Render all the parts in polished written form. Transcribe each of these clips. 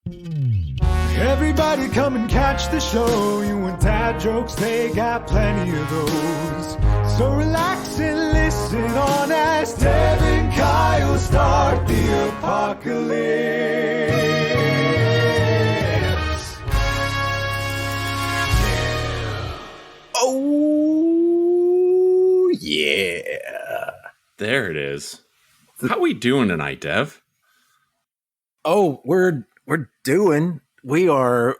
Everybody come and catch the show. You want dad jokes, they got plenty of those. So relax and listen on as Dev and Kyle start the apocalypse. Oh, yeah. There it is. How we doing tonight, Dev? Oh, we're doing. We are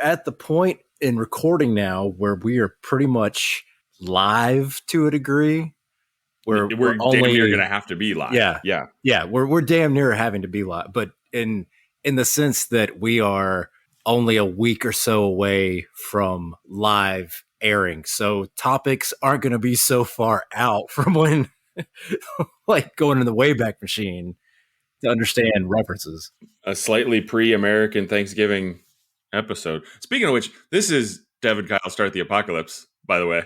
at the point in recording now where we are pretty much live to a degree. We're damn near gonna have to be live. Yeah. We're damn near having to be live, but in the sense that we are only a week or so away from live airing, so topics aren't going to be so far out from when, like going in the Wayback Machine to understand references. A slightly pre-American Thanksgiving episode. Speaking of which, this is Dev and Kyle Start the Apocalypse, by the way.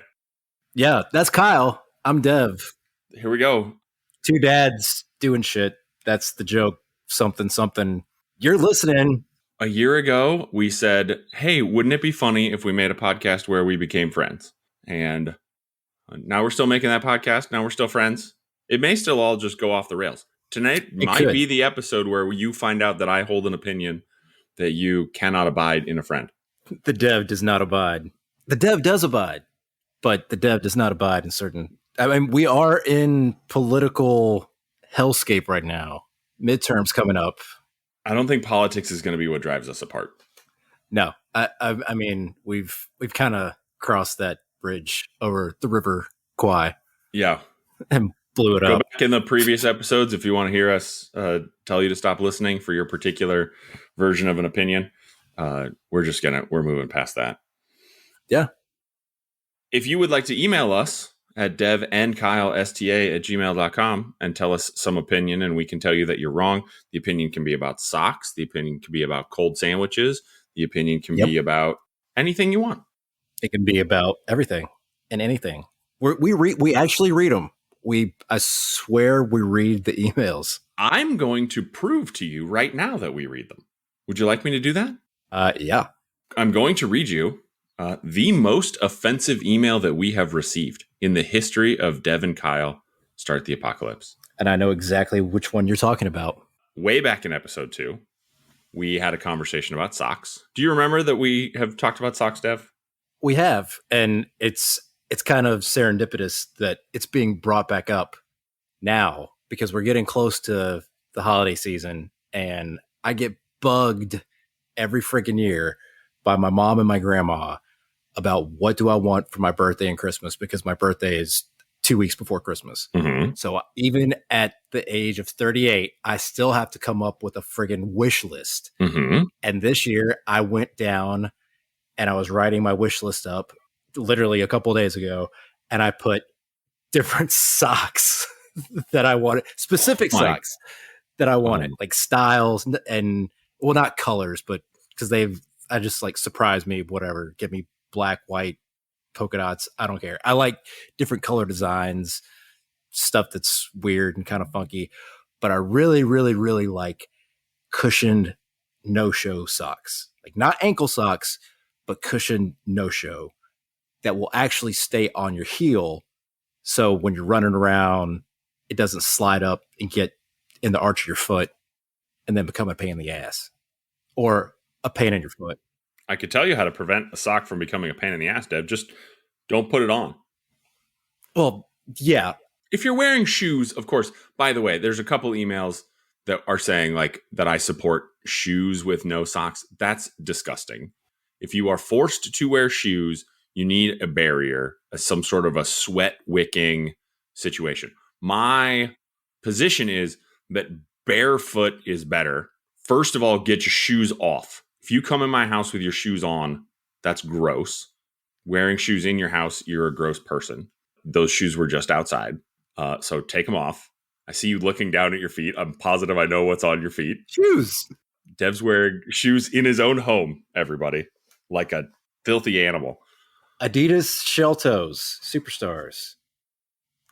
Yeah, that's Kyle. I'm Dev. Here we go. Two dads doing shit. That's the joke. Something. You're listening. A year ago, we said, hey, wouldn't it be funny if we made a podcast where we became friends? And now we're still making that podcast. Now we're still friends. It may still all just go off the rails. Tonight might be the episode where you find out that I hold an opinion that you cannot abide in a friend. The Dev does not abide. The Dev does abide, but the Dev does not abide in certain... I mean, we are in political hellscape right now. Midterms coming up. I don't think politics is going to be what drives us apart. No. I mean, we've kind of crossed that bridge over the River Kwai. Yeah. And blew it Go up. back in the previous episodes if you want to hear us tell you to stop listening for your particular version of an opinion. We're moving past that. Yeah. If you would like to email us at devandkylesta@gmail.com and tell us some opinion, and we can tell you that you're wrong. The opinion can be about socks. The opinion can be about cold sandwiches. The opinion can be about anything you want. It can be about everything and anything. We actually read them. I swear we read the emails. I'm going to prove to you right now that we read them. Would you like me to do that? Yeah. I'm going to read you the most offensive email that we have received in the history of Dev and Kyle Start the Apocalypse. And I know exactly which one you're talking about. Way back in episode 2, we had a conversation about socks. Do you remember that we have talked about socks, Dev? We have. And it's kind of serendipitous that it's being brought back up now because we're getting close to the holiday season, and I get bugged every freaking year by my mom and my grandma about what do I want for my birthday and Christmas, because my birthday is 2 weeks before Christmas. Mm-hmm. So even at the age of 38, I still have to come up with a friggin' wish list. Mm-hmm. And this year I went down and I was writing my wish list up literally a couple of days ago, and I put different socks that I wanted, specific socks that I wanted, like styles and well, not colors, but because I just like surprise me, whatever, give me black, white, polka dots. I don't care. I like different color designs, stuff that's weird and kind of funky, but I really, really, really like cushioned no-show socks, like not ankle socks, but cushioned no-show that will actually stay on your heel. So when you're running around, it doesn't slide up and get in the arch of your foot and then become a pain in the ass or a pain in your foot. I could tell you how to prevent a sock from becoming a pain in the ass, Deb. Just don't put it on. Well, yeah. If you're wearing shoes, of course, by the way, there's a couple emails that are saying like that I support shoes with no socks. That's disgusting. If you are forced to wear shoes, you need a barrier, some sort of a sweat wicking situation. My position is that barefoot is better. First of all, get your shoes off. If you come in my house with your shoes on, that's gross. Wearing shoes in your house, you're a gross person. Those shoes were just outside. So take them off. I see you looking down at your feet. I'm positive I know what's on your feet. Shoes. Dev's wearing shoes in his own home, everybody. Like a filthy animal. Adidas shell toes, superstars.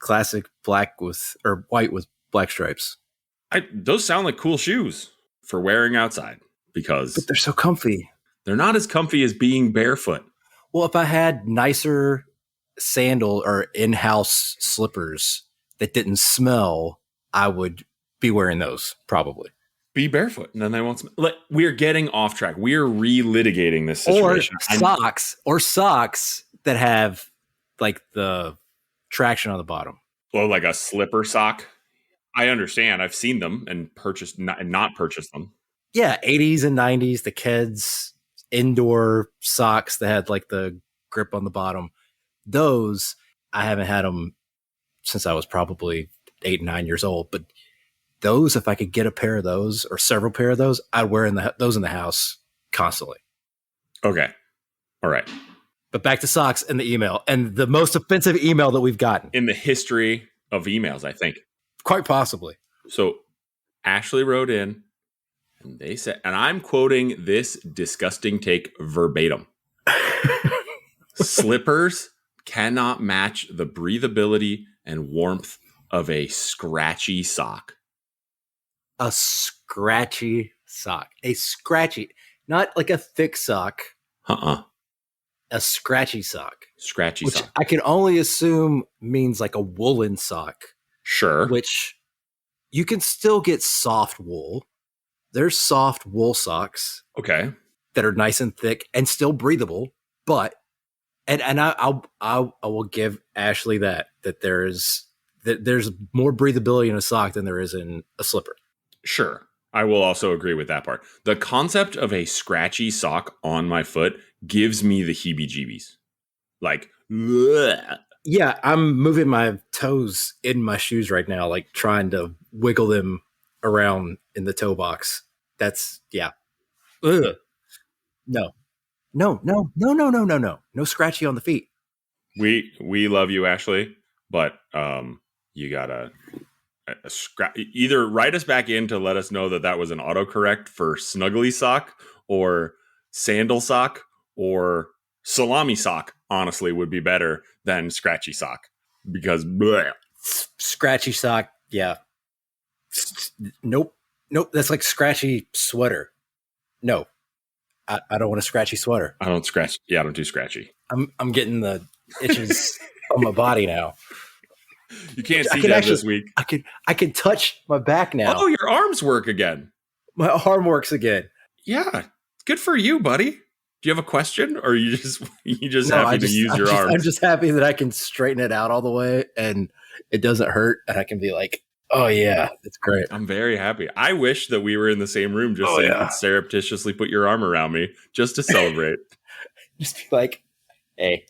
Classic white with black stripes. Those sound like cool shoes for wearing outside. because But they're so comfy. they're not as comfy as being barefoot. Well, if I had nicer sandal or in-house slippers that didn't smell, I would be wearing those probably. Be barefoot, and then they won't smell. We're getting off track. We're relitigating this situation. Or socks that have like the traction on the bottom. Well, like a slipper sock. I understand. I've seen them and not purchased them. Yeah, 80s and 90s, the kids indoor socks that had like the grip on the bottom. Those, I haven't had them since I was probably 8, 9 years old. But those, if I could get a pair of those or several pair of those, I'd wear those in the house constantly. Okay. All right. But back to socks and the email, and the most offensive email that we've gotten in the history of emails, I think. Quite possibly. So Ashley wrote in, and they said, and I'm quoting this disgusting take verbatim. Slippers cannot match the breathability and warmth of a scratchy sock. A scratchy sock. A scratchy, not like a thick sock. A scratchy sock. Scratchy which sock. I can only assume means like a woolen sock. Sure. Which you can still get soft wool. There's soft wool socks. Okay. That are nice and thick and still breathable. But I will give Ashley that there's more breathability in a sock than there is in a slipper. Sure. I will also agree with that part. The concept of a scratchy sock on my foot gives me the heebie-jeebies. Like, bleh. Yeah, I'm moving my toes in my shoes right now, like trying to wiggle them around in the toe box. That's, yeah. Ugh. No. No scratchy on the feet. We love you, Ashley, but you gotta either write us back in to let us know that was an autocorrect for snuggly sock or sandal sock or salami sock. Honestly, would be better than scratchy sock because bleh. Scratchy sock, yeah. Nope. That's like scratchy sweater. No. I don't want a scratchy sweater. I don't scratch. Yeah, I don't do scratchy. I'm getting the itches on my body now. You can't see that this week. I can touch my back now. Oh, your arms work again. My arm works again. Yeah, good for you, buddy. Do you have a question, or are you just happy to use your arms? I'm just happy that I can straighten it out all the way, and it doesn't hurt, and I can be like, oh yeah, it's great. I'm very happy. I wish that we were in the same room just so you could surreptitiously put your arm around me just to celebrate. Just be like, hey.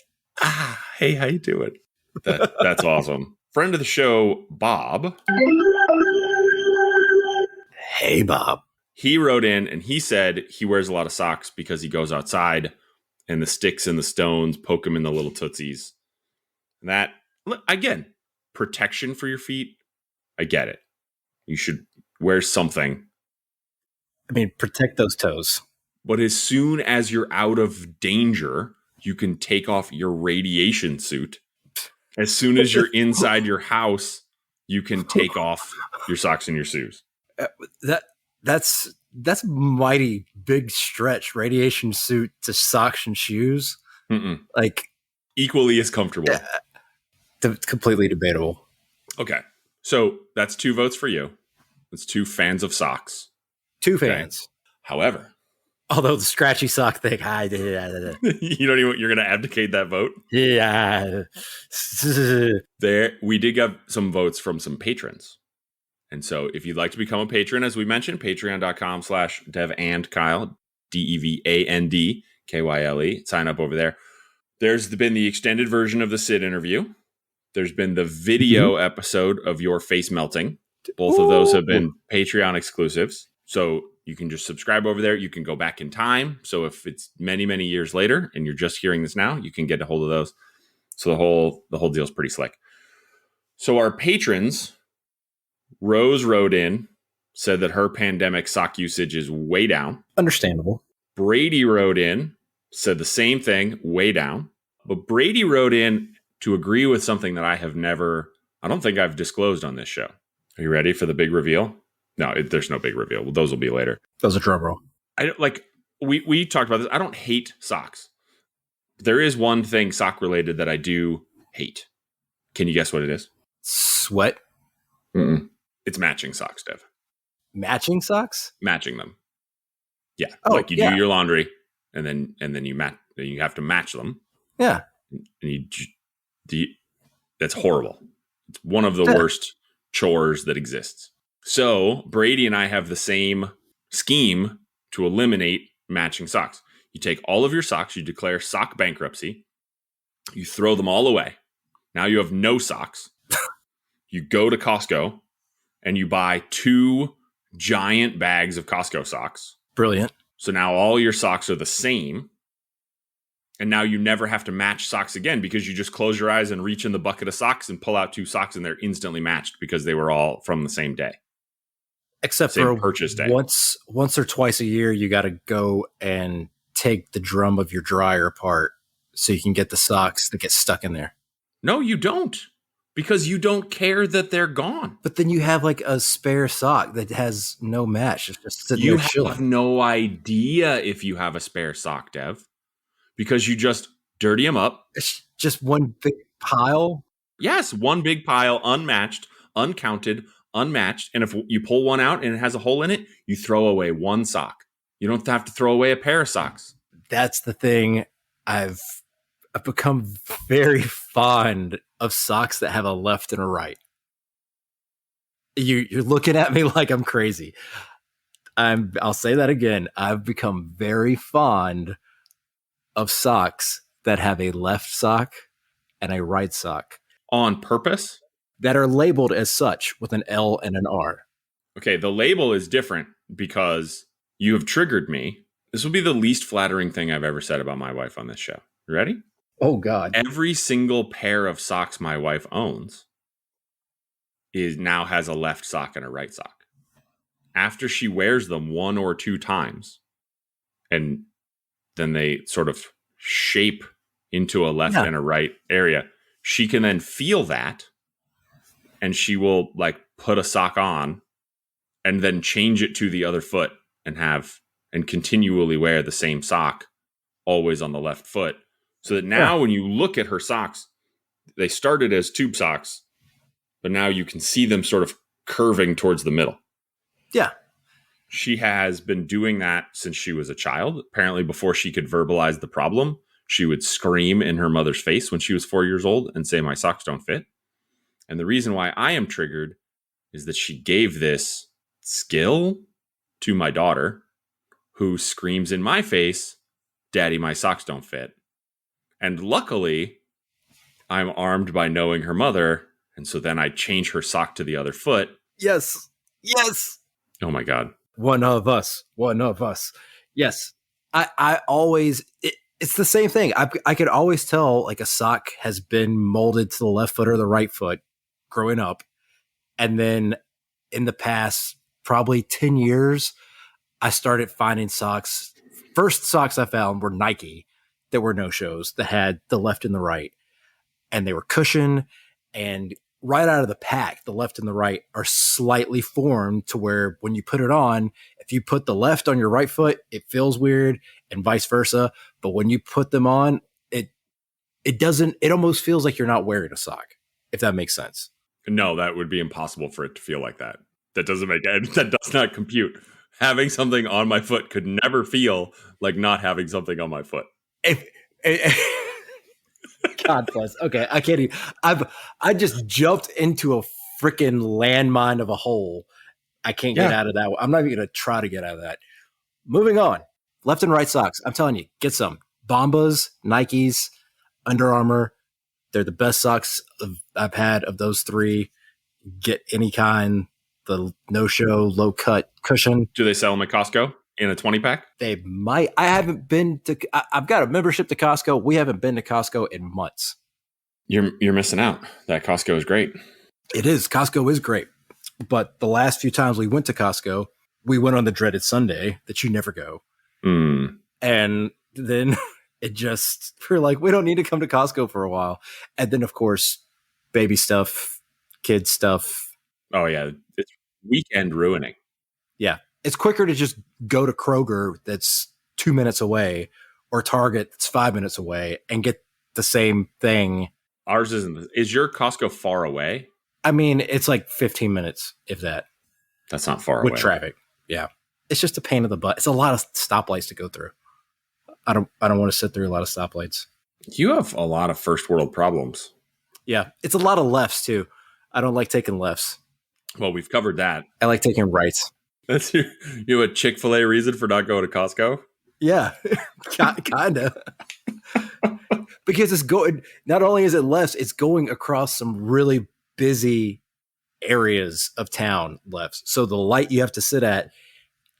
Hey, how you doing? That's awesome. Friend of the show, Bob. Hey, Bob. He wrote in and he said he wears a lot of socks because he goes outside and the sticks and the stones poke him in the little tootsies. And that, again, protection for your feet. I get it. You should wear something. I mean, protect those toes. But as soon as you're out of danger, you can take off your radiation suit. As soon as you're inside your house, you can take off your socks and your shoes. That's mighty big stretch. Radiation suit to socks and shoes. Mm-mm. Like equally as comfortable. Completely debatable. Okay. So that's 2 votes for you. That's 2 fans of socks. 2 fans. However, although the scratchy sock thing, you don't even. You're going to abdicate that vote. Yeah. There, we did get some votes from some patrons, and so if you'd like to become a patron, as we mentioned, patreon.com/devandkyle, DEVANDKYLE. Sign up over there. There's been the extended version of the Sid interview. There's been the video episode of your face melting. Both of those have been Patreon exclusives. So you can just subscribe over there. You can go back in time. So if it's many, many years later and you're just hearing this now, you can get a hold of those. So the whole deal is pretty slick. So our patrons, Rose wrote in, said that her pandemic sock usage is way down. Understandable. Brady wrote in, said the same thing, way down. But Brady wrote in to agree with something that I don't think I've disclosed on this show. Are you ready for the big reveal? No, there's no big reveal. Well, those will be later. That was a drum roll. I don't like. We talked about this. I don't hate socks. There is one thing sock related that I do hate. Can you guess what it is? Sweat. Mm-mm. It's matching socks, Dev. Matching socks? Matching them. Yeah. Oh, like you do your laundry and then you have to match them. Yeah. And that's horrible. It's one of the worst chores that exists. So Brady and I have the same scheme to eliminate matching socks. You take all of your socks, you declare sock bankruptcy, you throw them all away. Now you have no socks. You go to Costco and you buy 2 giant bags of Costco socks. Brilliant. So now all your socks are the same. And now you never have to match socks again because you just close your eyes and reach in the bucket of socks and pull out 2 socks and they're instantly matched because they were all from the same day. Except same for purchase day. Once or twice a year, you got to go and take the drum of your dryer apart so you can get the socks that get stuck in there. No, you don't. Because you don't care that they're gone. But then you have like a spare sock that has no match. It's just sitting you there chilling. have no idea if you have a spare sock, Dev, because you just dirty them up. It's just one big pile. Yes, one big pile, unmatched, uncounted, unmatched. And if you pull one out and it has a hole in it, you throw away one sock. You don't have to throw away a pair of socks. That's the thing. I've become very fond of socks that have a left and a right. You're looking at me like I'm crazy. I'll say that again. I've become very fond of socks that have a left sock and a right sock. On purpose? That are labeled as such with an L and an R. Okay, the label is different because you have triggered me. This will be the least flattering thing I've ever said about my wife on this show. You ready? Oh, God. Every single pair of socks my wife owns now has a left sock and a right sock. After she wears them 1 or 2 times, and then they sort of shape into a left and a right area, she can then feel that, and she will like put a sock on and then change it to the other foot and continually wear the same sock always on the left foot. So that now when you look at her socks, they started as tube socks, but now you can see them sort of curving towards the middle. Yeah. She has been doing that since she was a child. Apparently before she could verbalize the problem, she would scream in her mother's face when she was 4 years old and say, "My socks don't fit." And the reason why I am triggered is that she gave this skill to my daughter, who screams in my face, "Daddy, my socks don't fit." And luckily, I'm armed by knowing her mother. And so then I change her sock to the other foot. Yes. Yes. Oh, my God. One of us. Yes. I always, it's the same thing. I could always tell like a sock has been molded to the left foot or the right foot growing up. And then in the past, probably 10 years, I started finding socks. First socks I found were Nike. There were no-shows that had the left and the right, and they were cushioned, and right out of the pack, the left and the right are slightly formed to where when you put it on, if you put the left on your right foot, it feels weird, and vice versa. But when you put them on, it doesn't, it almost feels like you're not wearing a sock, if that makes sense. No, that would be impossible for it to feel like that. That does not compute. Having something on my foot could never feel like not having something on my foot. God bless. Okay, I can't even. I just jumped into a freaking landmine of a hole. I can't get out of that one. I'm not even going to try to get out of that. Moving on. Left and right socks. I'm telling you, get some. Bombas, Nikes, Under Armour. They're the best socks I've had of those 3. Get any kind. The no-show, low-cut cushion. Do they sell them at Costco in a 20-pack? They might. I haven't been to. I've got a membership to Costco. We haven't been to Costco in months. You're missing out. That Costco is great. It is. Costco is great. But the last few times we went to Costco, we went on the dreaded Sunday that you never go. And then we're like, we don't need to come to Costco for a while. And then, of course, baby stuff, kid stuff. Oh, yeah. It's weekend ruining. Yeah. It's quicker to just go to Kroger that's 2 minutes away or Target that's 5 minutes away and get the same thing. Ours isn't. Is your Costco far away? I mean, it's like 15 minutes, if that. That's not far with away. Traffic. Yeah. It's just a pain in the butt. It's a lot of stoplights to go through. I don't want to sit through a lot of stoplights. You have a lot of first world problems. Yeah. It's a lot of lefts too. I don't like taking lefts. Well, we've covered that. I like taking rights. That's you have a Chick-fil-A reason for not going to Costco? Yeah. Kind of. Because it's going, not only is it lefts, it's going across some really busy areas of town lefts. So the light you have to sit at,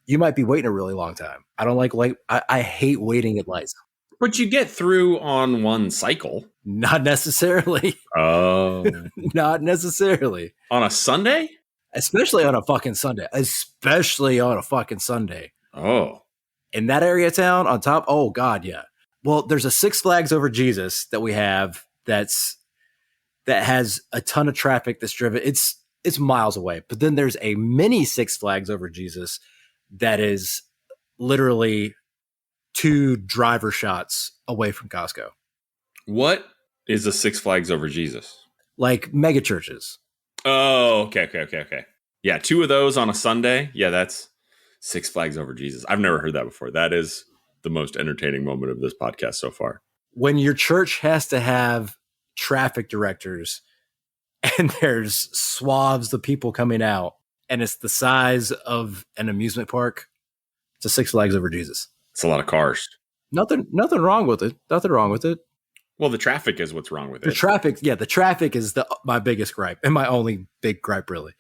you might be waiting a really long time. I don't like light. I hate waiting at lights. But you get through on one cycle. Not necessarily. Oh. Not necessarily. On a Sunday? Especially on a fucking Sunday. Especially on a fucking Sunday. Oh. In that area of town, on top, oh God, yeah. Well, there's a Six Flags Over Jesus that we have that has a ton of traffic that's driven. It's miles away. But then there's a mini Six Flags Over Jesus that is literally 2 driver shots away from Costco. What is a Six Flags Over Jesus? Like mega churches. Oh, okay. Yeah, 2 of those on a Sunday. Yeah, that's Six Flags Over Jesus. I've never heard that before. That is the most entertaining moment of this podcast so far. When your church has to have traffic directors and there's swaths of people coming out and it's the size of an amusement park, it's a Six Flags Over Jesus. It's a lot of cars. Nothing wrong with it. Nothing wrong with it. Well, the traffic is what's wrong with it. The traffic is my biggest gripe and my only big gripe, really.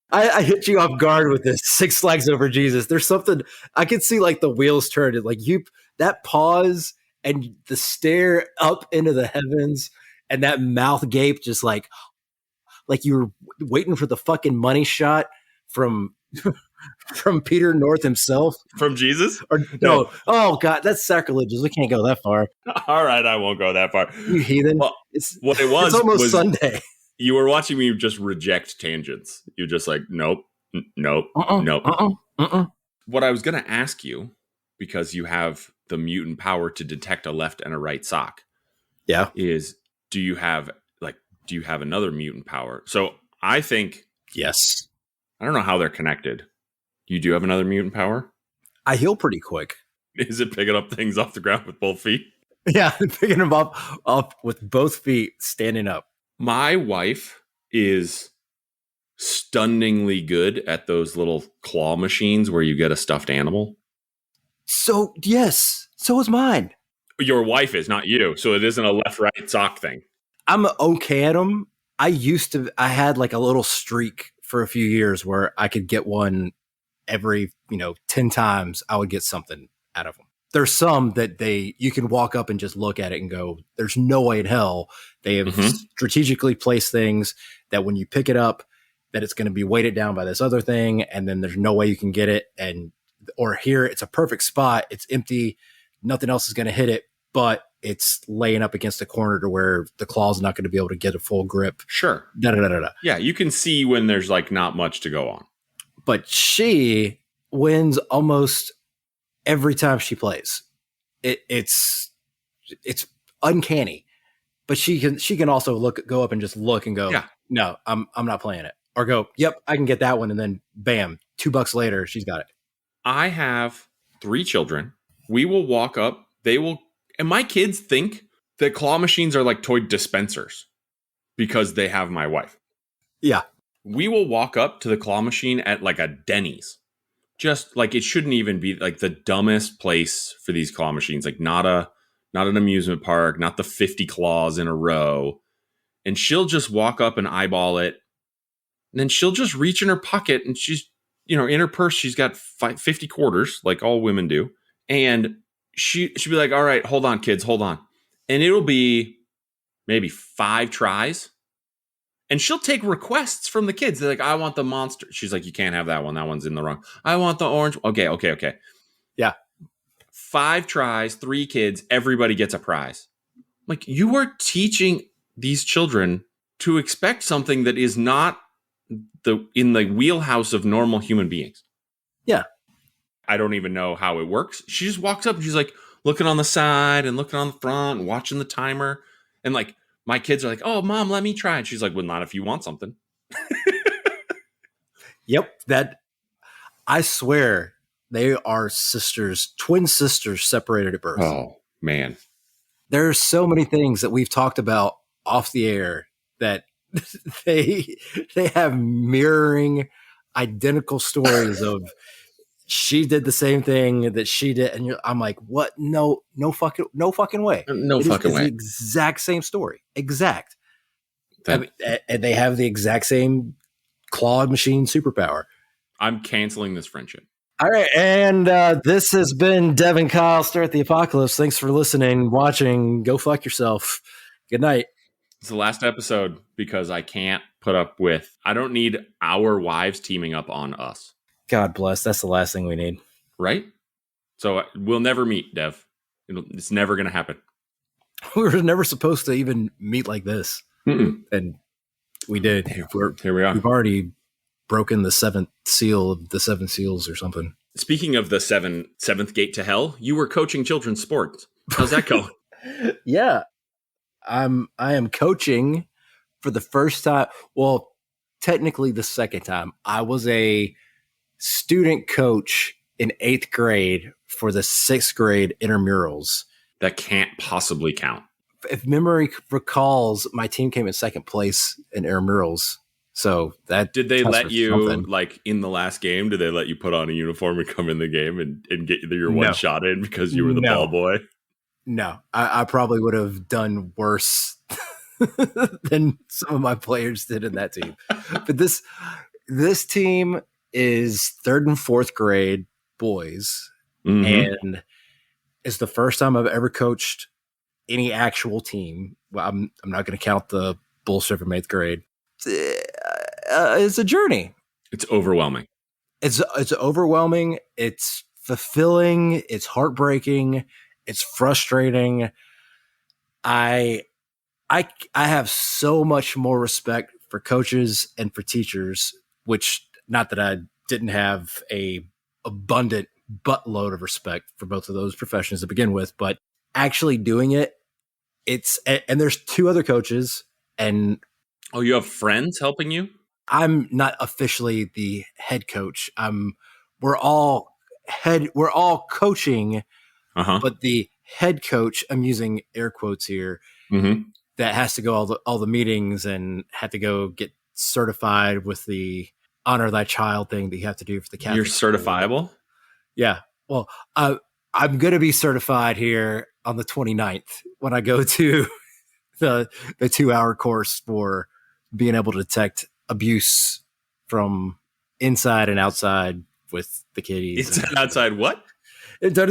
I hit you off guard with this Six Flags Over Jesus. There's something I could see, like the wheels turning, like that pause and the stare up into the heavens and that mouth gape, just like you were waiting for the fucking money shot from Peter North himself. From Jesus? Or no. Oh God, that's sacrilegious. We can't go that far. All right, I won't go that far. You heathen. Well, it's almost Sunday. You were watching me just reject tangents. You're just like, nope. Nope. What I was going to ask you, because you have the mutant power to detect a left and a right sock. Yeah. Is do you have another mutant power? So I think, yes. I don't know how they're connected. You do have another mutant power? I heal pretty quick. Is it picking up things off the ground with both feet? Yeah, picking them up with both feet, standing up. My wife is stunningly good at those little claw machines where you get a stuffed animal. So, yes, so is mine. Your wife is, not you. So it isn't a left-right sock thing. I'm okay at them. I had like a little streak for a few years where I could get one every, 10 times. I would get something out of them. There's some that you can walk up and just look at it and go, there's no way in hell they have strategically placed things that when you pick it up, that it's going to be weighted down by this other thing. And then there's no way you can get it. Or here it's a perfect spot. It's empty. Nothing else is going to hit it, but it's laying up against the corner to where the claw's not going to be able to get a full grip. Sure. Yeah. You can see when there's like not much to go on. But she wins almost every time she plays. It's uncanny, but she can also go up and just look and go, yeah. No, I'm not playing it, or go, yep, I can get that one. And then bam, $2 later, she's got it. I have 3 children. We will walk up. And my kids think that claw machines are like toy dispensers because they have my wife. Yeah. We will walk up to the claw machine at like a Denny's. Just like it shouldn't even be like the dumbest place for these claw machines. Like not an amusement park, not the 50 claws in a row. And she'll just walk up and eyeball it. And then she'll just reach in her pocket and she's, in her purse, she's got 50 quarters like all women do. And she'll be like, all right, hold on, kids, hold on. And it'll be maybe 5 tries. And she'll take requests from the kids. They're like, I want the monster. She's like, you can't have that one. That one's in the wrong. I want the orange. Okay. Yeah. 5 tries, 3 kids. Everybody gets a prize. Like, you are teaching these children to expect something that is not in the wheelhouse of normal human beings. Yeah. I don't even know how it works. She just walks up and she's like looking on the side and looking on the front and watching the timer. And like my kids are like, "Oh, Mom, let me try." And she's like, "Well, not if you want something." Yep. I swear they are sisters, twin sisters separated at birth. Oh, man. There's so many things that we've talked about off the air that they have mirroring identical stories of she did the same thing that she did. And I'm like, what? No fucking way. No It's fucking way. the exact same story. Exact. That- And they have the exact same clawed machine superpower. I'm canceling this friendship. All right. And this has been Dev and Kyle Stare at the Apocalypse. Thanks for listening, watching. Go fuck yourself. Good night. It's the last episode because I can't put up with, I don't need our wives teaming up on us. God bless. That's the last thing we need. Right? So we'll never meet, Dev. It's never going to happen. We were never supposed to even meet like this. Mm-mm. And we did. Here we are. We've already broken the seventh seal of the seven seals or something. Speaking of the seventh gate to hell, you were coaching children's sports. How's that going? Yeah. I am coaching for the first time. Well, technically the second time. I was a student coach in 8th grade for the 6th grade intramurals. That can't possibly count. If memory recalls, my team came in second place in intramurals. So that Did they counts let for you, something. like in the last game, did they let you put on a uniform and come in the game and get your one No. shot in because you were the No. ball boy? No, I probably would have done worse than some of my players did in that team. But this team is 3rd and 4th grade boys, Mhm. and it's the first time I've ever coached any actual team. Well, I'm not going to count the bullshit from 8th grade. It's a journey. It's overwhelming. It's overwhelming. It's fulfilling. It's heartbreaking. It's frustrating. I have so much more respect for coaches and for teachers, which not that I didn't have a abundant buttload of respect for both of those professions to begin with, but actually doing it, and there's 2 other coaches, and Oh, you have friends helping you? I'm not officially the head coach. We're all coaching, Uh-huh. but the head coach, I'm using air quotes here, Mm-hmm. that has to go all the meetings and had to go get certified with the honor thy child thing that you have to do for the Catholic You're school. certifiable? Yeah. Well, I'm going to be certified here on the 29th when I go to the 2-hour course for being able to detect abuse from inside and outside with the kiddies. Inside and outside what? No,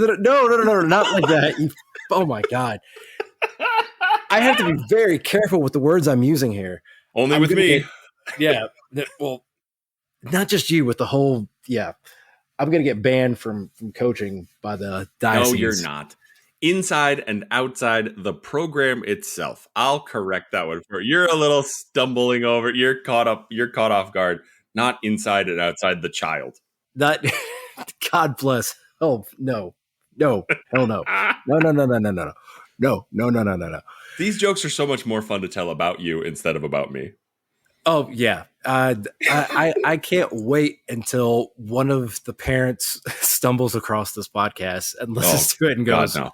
not like that. Oh my God. I have to be very careful with the words I'm using here. Only I'm with gonna me. Well, not just you, with the whole, I'm going to get banned from coaching by the diocese. No, you're not. Inside and outside the program itself. I'll correct that one for you. You're a little stumbling over. You're caught off guard. Not inside and outside the child. Not, God bless. Oh, no. Hell no. No. These jokes are so much more fun to tell about you instead of about me. Oh yeah, I can't wait until one of the parents stumbles across this podcast and listens to it and goes, God,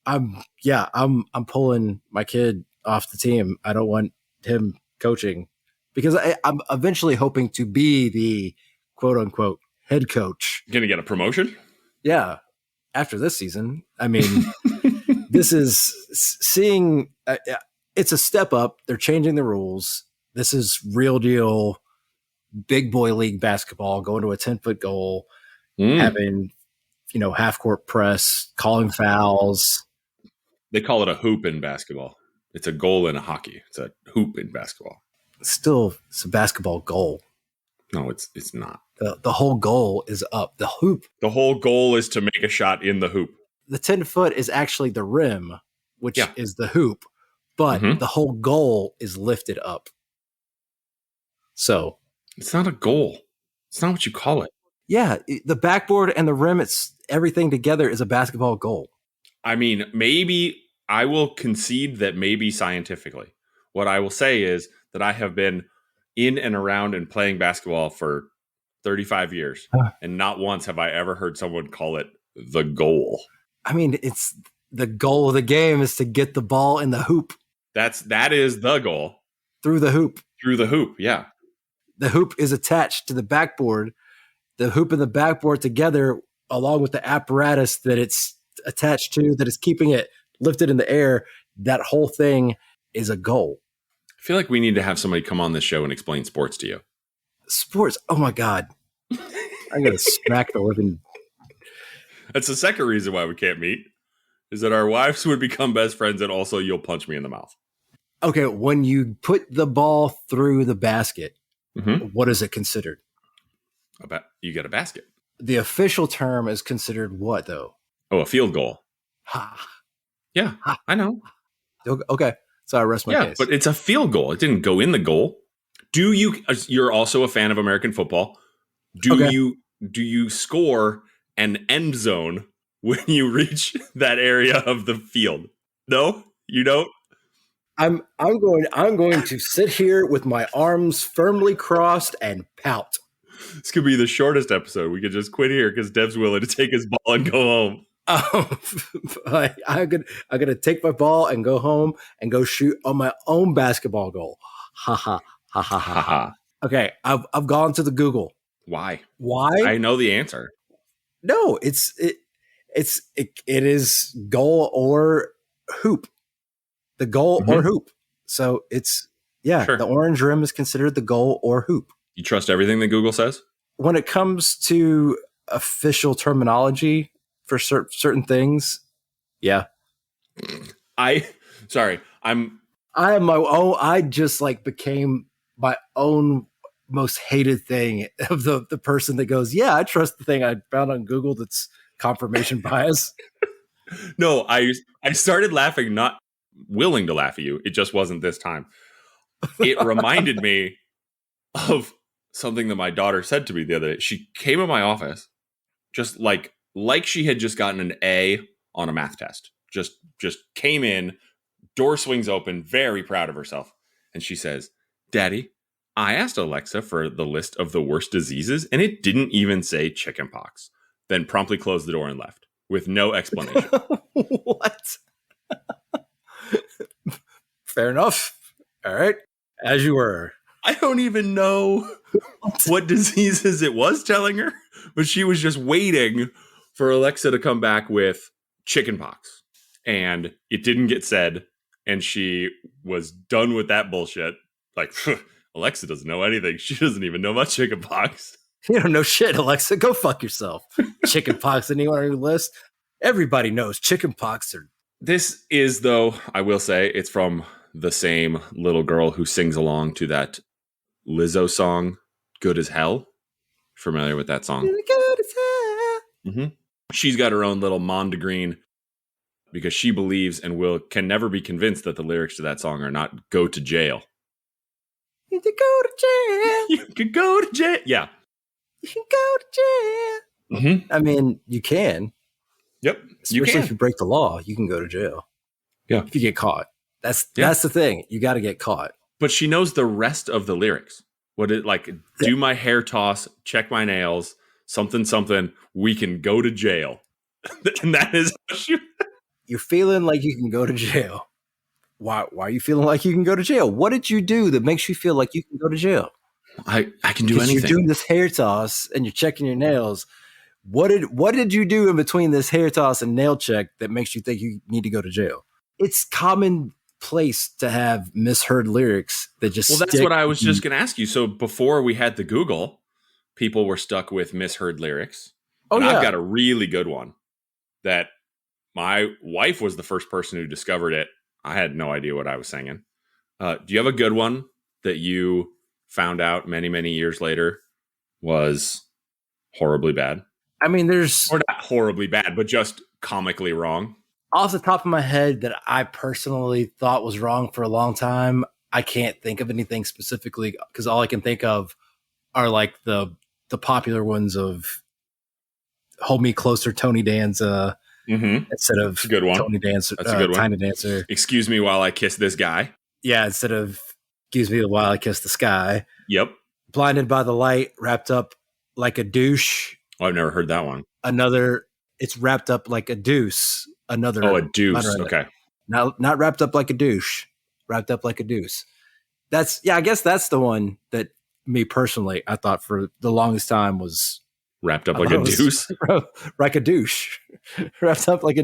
no. I'm pulling my kid off the team. I don't want him coaching because I'm eventually hoping to be the quote unquote head coach. Gonna get a promotion? Yeah, after this season. I mean, this is seeing. It's a step up. They're changing the rules. This is real deal, big boy league basketball, going to a 10-foot goal, having, half court press, calling fouls. They call it a hoop in basketball. It's a goal in a hockey. It's a hoop in basketball. Still, it's a basketball goal. No, it's not. The whole goal is up. The hoop. The whole goal is to make a shot in the hoop. The 10-foot is actually the rim, which Yeah. is the hoop, but the whole goal is lifted up. So It's not a goal. It's not what you call it. Yeah, the backboard and the rim, it's everything together is a basketball goal. I mean, maybe I will concede that maybe scientifically. What I will say is that I have been in and around and playing basketball for 35 years, and not once have I ever heard someone call it the goal. I mean, it's the goal of the game is to get the ball in the hoop. That is the goal. Through the hoop. Through the hoop, yeah. The hoop is attached to the backboard. The hoop and the backboard together, along with the apparatus that it's attached to, that is keeping it lifted in the air, that whole thing is a goal. I feel like we need to have somebody come on this show and explain sports to you. Sports? Oh my God. I'm going to smack the living. That's the second reason why we can't meet, is that our wives would become best friends, and also you'll punch me in the mouth. Okay, when you put the ball through the basket, what is it considered? You get a basket. The official term is considered what, though? Oh, a field goal. Ha. Yeah, Ha. I know. Okay, so I rest my case. But it's a field goal. It didn't go in the goal. You're also a fan of American football. Do you score an end zone when you reach that area of the field? No, you don't. I'm going to sit here with my arms firmly crossed and pout. This could be the shortest episode. We could just quit here because Dev's willing to take his ball and go home. I'm gonna take my ball and go home and go shoot on my own basketball goal. Ha ha ha ha ha ha. Okay, I've gone to the Google. Why? Why? I know the answer. No, it is goal or hoop. The goal or hoop. So it's Sure. The orange rim is considered the goal or hoop. You trust everything that Google says? When it comes to official terminology for certain things, yeah. I am my own. I just became my own most hated thing of the person that goes, yeah, I trust the thing I found on Google that's confirmation bias. No, I started laughing, not willing to laugh at you. It just wasn't this time. It reminded me of something that my daughter said to me the other day. She came in my office just like she had just gotten an A on a math test. Just came in, door swings open, very proud of herself. And she says, "Daddy, I asked Alexa for the list of the worst diseases, and it didn't even say chickenpox." Then promptly closed the door and left with no explanation. What? Fair enough. All right. As you were. I don't even know what diseases it was telling her, but she was just waiting for Alexa to come back with chickenpox. And it didn't get said, and she was done with that bullshit. Like, Alexa doesn't know anything. She doesn't even know about chickenpox. You don't know shit, Alexa. Go fuck yourself. Chickenpox, anyone on your list? Everybody knows chickenpox are. This is, though, I will say, it's from the same little girl who sings along to that Lizzo song, Good as Hell. Familiar with that song? Good as hell. Mm-hmm. She's got her own little Mondegreen because she believes and can never be convinced that the lyrics to that song are not "go to jail." You can go to jail. You could go to jail. Yeah. You can go to jail. Mm-hmm. I mean, you can. Yep. Especially if you break the law, you can go to jail. Yeah. If you get caught. That's the thing. You got to get caught. But she knows the rest of the lyrics. What it like? Do my hair toss, check my nails, something, something. We can go to jail, and that is how you're feeling like you can go to jail. Why are you feeling like you can go to jail? What did you do that makes you feel like you can go to jail? I can do anything. You're doing this hair toss and you're checking your nails. What did you do in between this hair toss and nail check that makes you think you need to go to jail? It's commonplace to have misheard lyrics that just. Well, that's what I was just going to ask you. So before we had the Google, people were stuck with misheard lyrics. Oh, yeah. I've got a really good one that my wife was the first person who discovered it. I had no idea what I was singing. Do you have a good one that you found out many, many years later was horribly bad? I mean, or not horribly bad, but just comically wrong. Off the top of my head that I personally thought was wrong for a long time, I can't think of anything specifically because all I can think of are like the the popular ones of Hold Me Closer, Tony Danza, instead of That's a good one. Tony Dancer, That's a good one. Tiny Dancer. Excuse Me While I Kiss This Guy. Yeah, instead of Excuse Me While I Kiss the Sky. Yep. Blinded by the Light, Wrapped Up Like a Douche. Oh, I've never heard that one. It's Wrapped Up Like a Deuce. A deuce. Okay. Not Wrapped Up Like a Douche. Wrapped Up Like a Deuce. I guess that's the one that me personally, I thought for the longest time was Wrapped Up Like a Deuce. Like a douche. Wrapped up like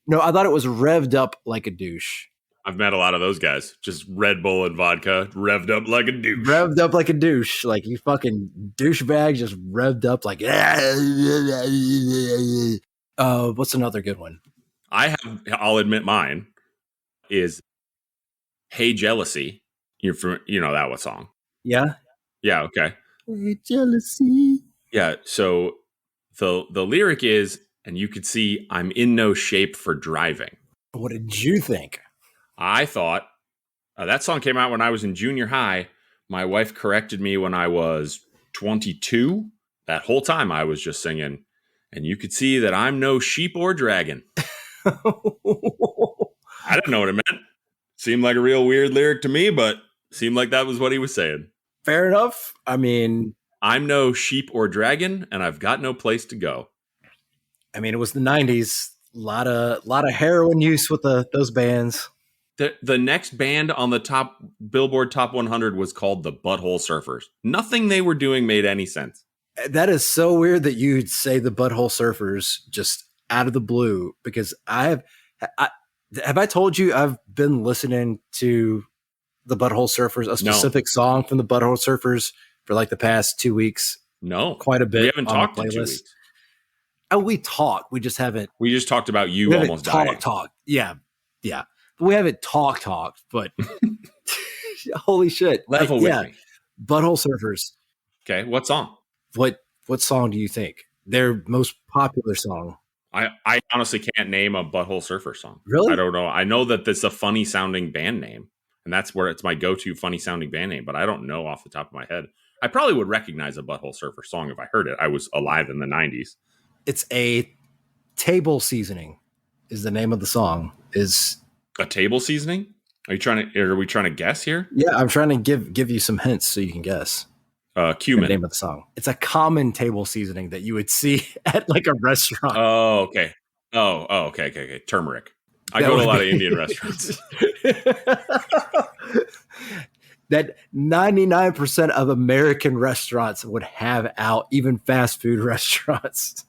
no, I thought it was Revved Up Like a Douche. I've met a lot of those guys. Just Red Bull and vodka, revved up like a douche. Revved up like a douche. Like you fucking douchebag just revved up like what's another good one? I'll admit mine is Hey Jealousy. You know that what song? Yeah. Yeah, okay. Hey Jealousy. Yeah, so the lyric is, and you could see I'm in no shape for driving. What did you think? I thought that song came out when I was in junior high. My wife corrected me when I was 22. That whole time I was just singing, and you could see that I'm no sheep or dragon. I didn't know what it meant. Seemed like a real weird lyric to me, but seemed like that was what he was saying. Fair enough. I mean, I'm no sheep or dragon, and I've got no place to go. I mean, it was the 90s. A lot of heroin use with those bands. The next band on the top Billboard Top 100 was called the Butthole Surfers. Nothing they were doing made any sense. That is so weird that you'd say the Butthole Surfers just out of the blue, because have I told you I've been listening to the Butthole Surfers, a specific song from the Butthole Surfers for like the past 2 weeks? No, quite a bit. We haven't talked in 2 weeks. Oh, we talk. We just haven't. We just talked about you almost dying. Talk. Yeah. We haven't talked, but holy shit. Level with me. Butthole Surfers. Okay, what song? What song do you think? Their most popular song. I honestly can't name a Butthole Surfer song. Really? I don't know. I know that this is a funny sounding band name, and that's where it's my go-to funny sounding band name, but I don't know off the top of my head. I probably would recognize a Butthole Surfer song if I heard it. I was alive in the 90s. It's a Table Seasoning is the name of the song. Is a table seasoning? Are we trying to guess here? Yeah, I'm trying to give you some hints so you can guess. Cumin. The name of the song. It's a common table seasoning that you would see at like a restaurant. Oh, okay. Okay. Turmeric. I go to a lot of Indian restaurants. That 99% of American restaurants would have out, even fast food restaurants,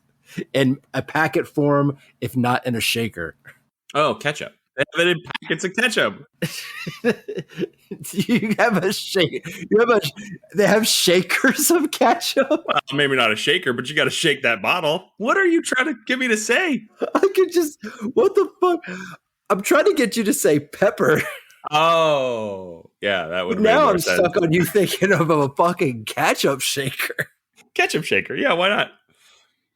in a packet form, if not in a shaker. Oh, ketchup. They have it in packets of ketchup. You have a shake. They have shakers of ketchup. Well, maybe not a shaker, but you got to shake that bottle. What are you trying to get me to say? What the fuck? I'm trying to get you to say pepper. Oh, yeah, that would. Now I'm stuck on you thinking of a fucking ketchup shaker. Ketchup shaker, yeah, why not?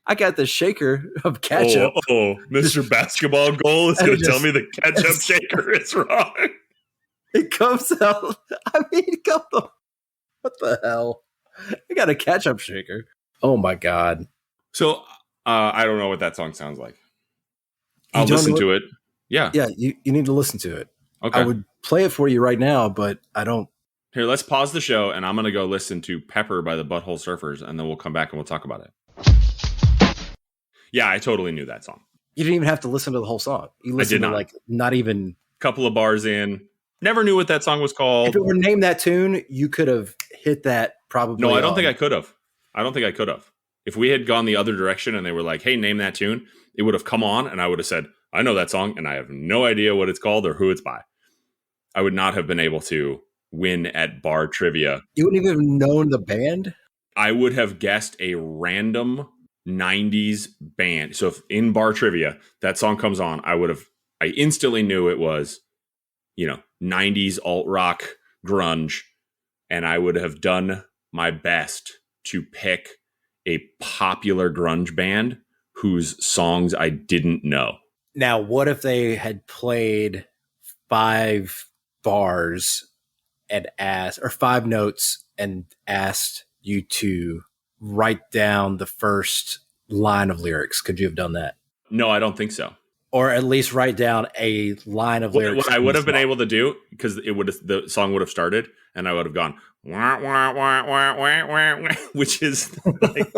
I got the shaker of ketchup. Oh, Mr. Basketball Goal is going to tell me the ketchup shaker is wrong. It comes out. I mean, what the hell? I got a ketchup shaker. Oh my god. So I don't know what that song sounds like. I'll listen to it. Yeah. Yeah, you need to listen to it. Okay. I would play it for you right now, but I don't. Here, let's pause the show, and I'm going to go listen to Pepper by the Butthole Surfers, and then we'll come back and we'll talk about it. Yeah, I totally knew that song. You didn't even have to listen to the whole song. You listened to like not even a couple of bars in. Never knew what that song was called. If it were named that tune, you could have hit that probably. No, I don't think I could have. If we had gone the other direction and they were like, hey, name that tune, it would have come on and I would have said, I know that song and I have no idea what it's called or who it's by. I would not have been able to win at bar trivia. You wouldn't even have known the band? I would have guessed a random 90s band. So if in bar trivia that song comes on, I instantly knew it was, 90s alt rock grunge, and I would have done my best to pick a popular grunge band whose songs I didn't know. Now, what if they had played 5 bars and asked, or 5 notes and asked you to write down the first line of lyrics? Could you have done that? No, I don't think so. Or at least write down a line of lyrics. What I would have been able to do, because the song would have started, and I would have gone wah, wah, wah, wah, wah, wah, wah, which is like,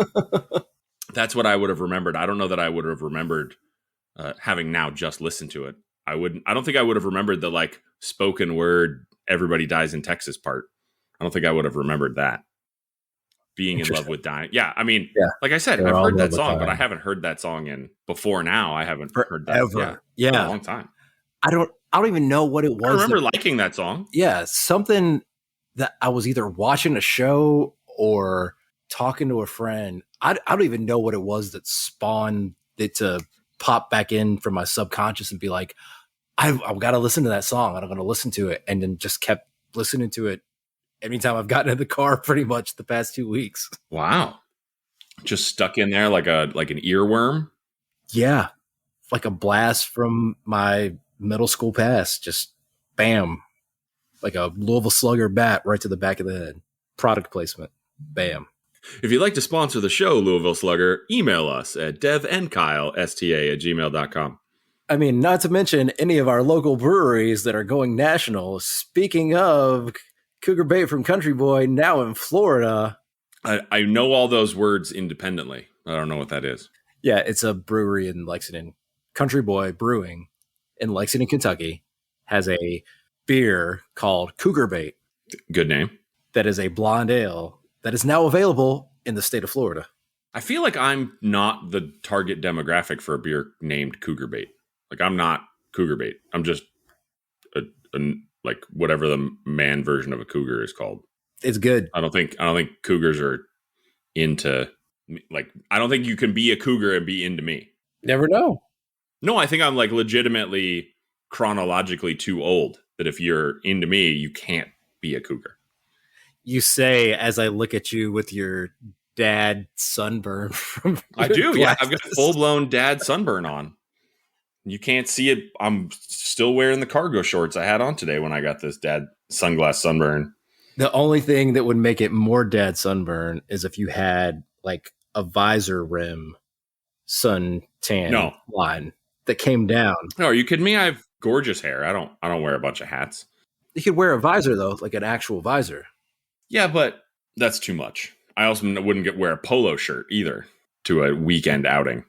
that's what I would have remembered. I don't know that I would have remembered having now just listened to it. I don't think I would have remembered the like spoken word "Everybody Dies in Texas" part. I don't think I would have remembered that. Being in love with dying. Yeah, I mean, like I said, I've heard that song, but I haven't heard that song before now. I haven't heard that. Yeah, in a long time. I don't even know what it was. I remember liking that song. Yeah, something that I was either watching a show or talking to a friend. I don't even know what it was that spawned it to pop back in from my subconscious and be like, I've got to listen to that song. I'm going to listen to it. And then just kept listening to it anytime I've gotten in the car pretty much the past 2 weeks. Wow. Just stuck in there like an earworm? Yeah. Like a blast from my middle school past. Just bam. Like a Louisville Slugger bat right to the back of the head. Product placement. Bam. If you'd like to sponsor the show, Louisville Slugger, email us at devandkylesta@gmail.com. I mean, not to mention any of our local breweries that are going national. Speaking of Cougar Bait from Country Boy, now in Florida. I know all those words independently. I don't know what that is. Yeah, it's a brewery in Lexington. Country Boy Brewing in Lexington, Kentucky, has a beer called Cougar Bait. Good name. That is a blonde ale that is now available in the state of Florida. I feel like I'm not the target demographic for a beer named Cougar Bait. Like, I'm not Cougar Bait. I'm just like whatever the man version of a cougar is called. It's good. I don't think cougars are into, like, I don't think you can be a cougar and be into me. Never know. No, I think I'm like legitimately chronologically too old that if you're into me, you can't be a cougar. You say as I look at you with your dad sunburn from I do. Yeah, I've got full-blown dad sunburn on. You can't see it. I'm still wearing the cargo shorts I had on today when I got this dad sunglass sunburn. The only thing that would make it more dad sunburn is if you had like a visor rim suntan line that came down. No, are you kidding me? I have gorgeous hair. I don't wear a bunch of hats. You could wear a visor though, like an actual visor. Yeah, but that's too much. I also wouldn't wear a polo shirt either to a weekend outing.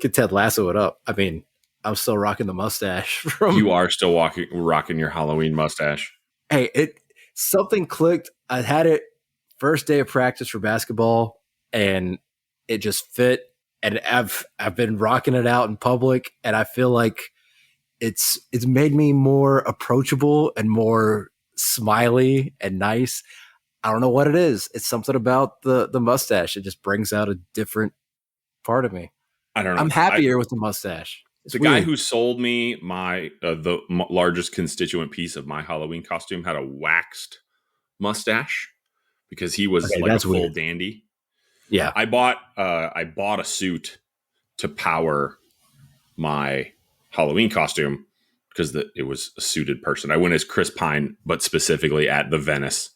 Could Ted Lasso it up. I mean, I'm still rocking the mustache. You are still rocking your Halloween mustache. Hey, something clicked. I had it first day of practice for basketball, and it just fit. And I've been rocking it out in public, and I feel like it's made me more approachable and more smiley and nice. I don't know what it is. It's something about the mustache. It just brings out a different part of me. I don't know. I'm happier with the mustache. It's the weird. Guy who sold me my the largest constituent piece of my Halloween costume had a waxed mustache because he was like a full weird dandy. Yeah, I bought a suit to power my Halloween costume because it was a suited person. I went as Chris Pine, but specifically at the Venice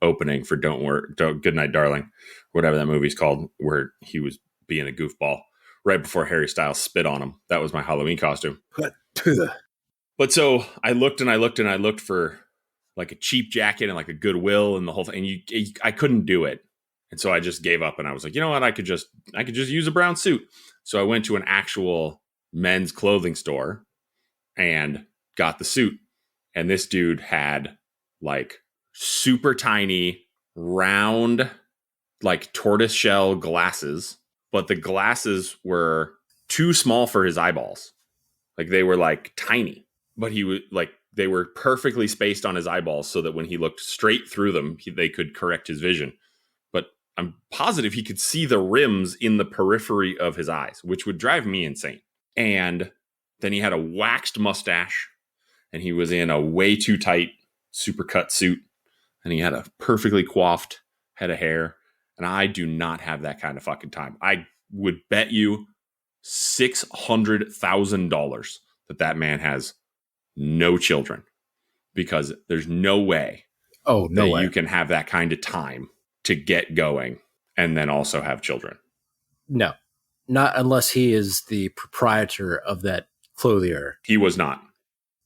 opening for Good Night Darling, whatever that movie's called, where he was being a goofball right before Harry Styles spit on him. That was my Halloween costume. But so I looked for like a cheap jacket and like a Goodwill and the whole thing. And I couldn't do it. And so I just gave up and I was like, you know what? I could just use a brown suit. So I went to an actual men's clothing store and got the suit. And this dude had like super tiny, round, like tortoiseshell glasses, but the glasses were too small for his eyeballs. Like they were like tiny, but he was like, they were perfectly spaced on his eyeballs so that when he looked straight through them, they could correct his vision. But I'm positive he could see the rims in the periphery of his eyes, which would drive me insane. And then he had a waxed mustache and he was in a way too tight supercut suit. And he had a perfectly coiffed head of hair. And I do not have that kind of fucking time. I would bet you $600,000 that man has no children, because there's no way you can have that kind of time to get going and then also have children. No, not unless he is the proprietor of that clothier. He was not.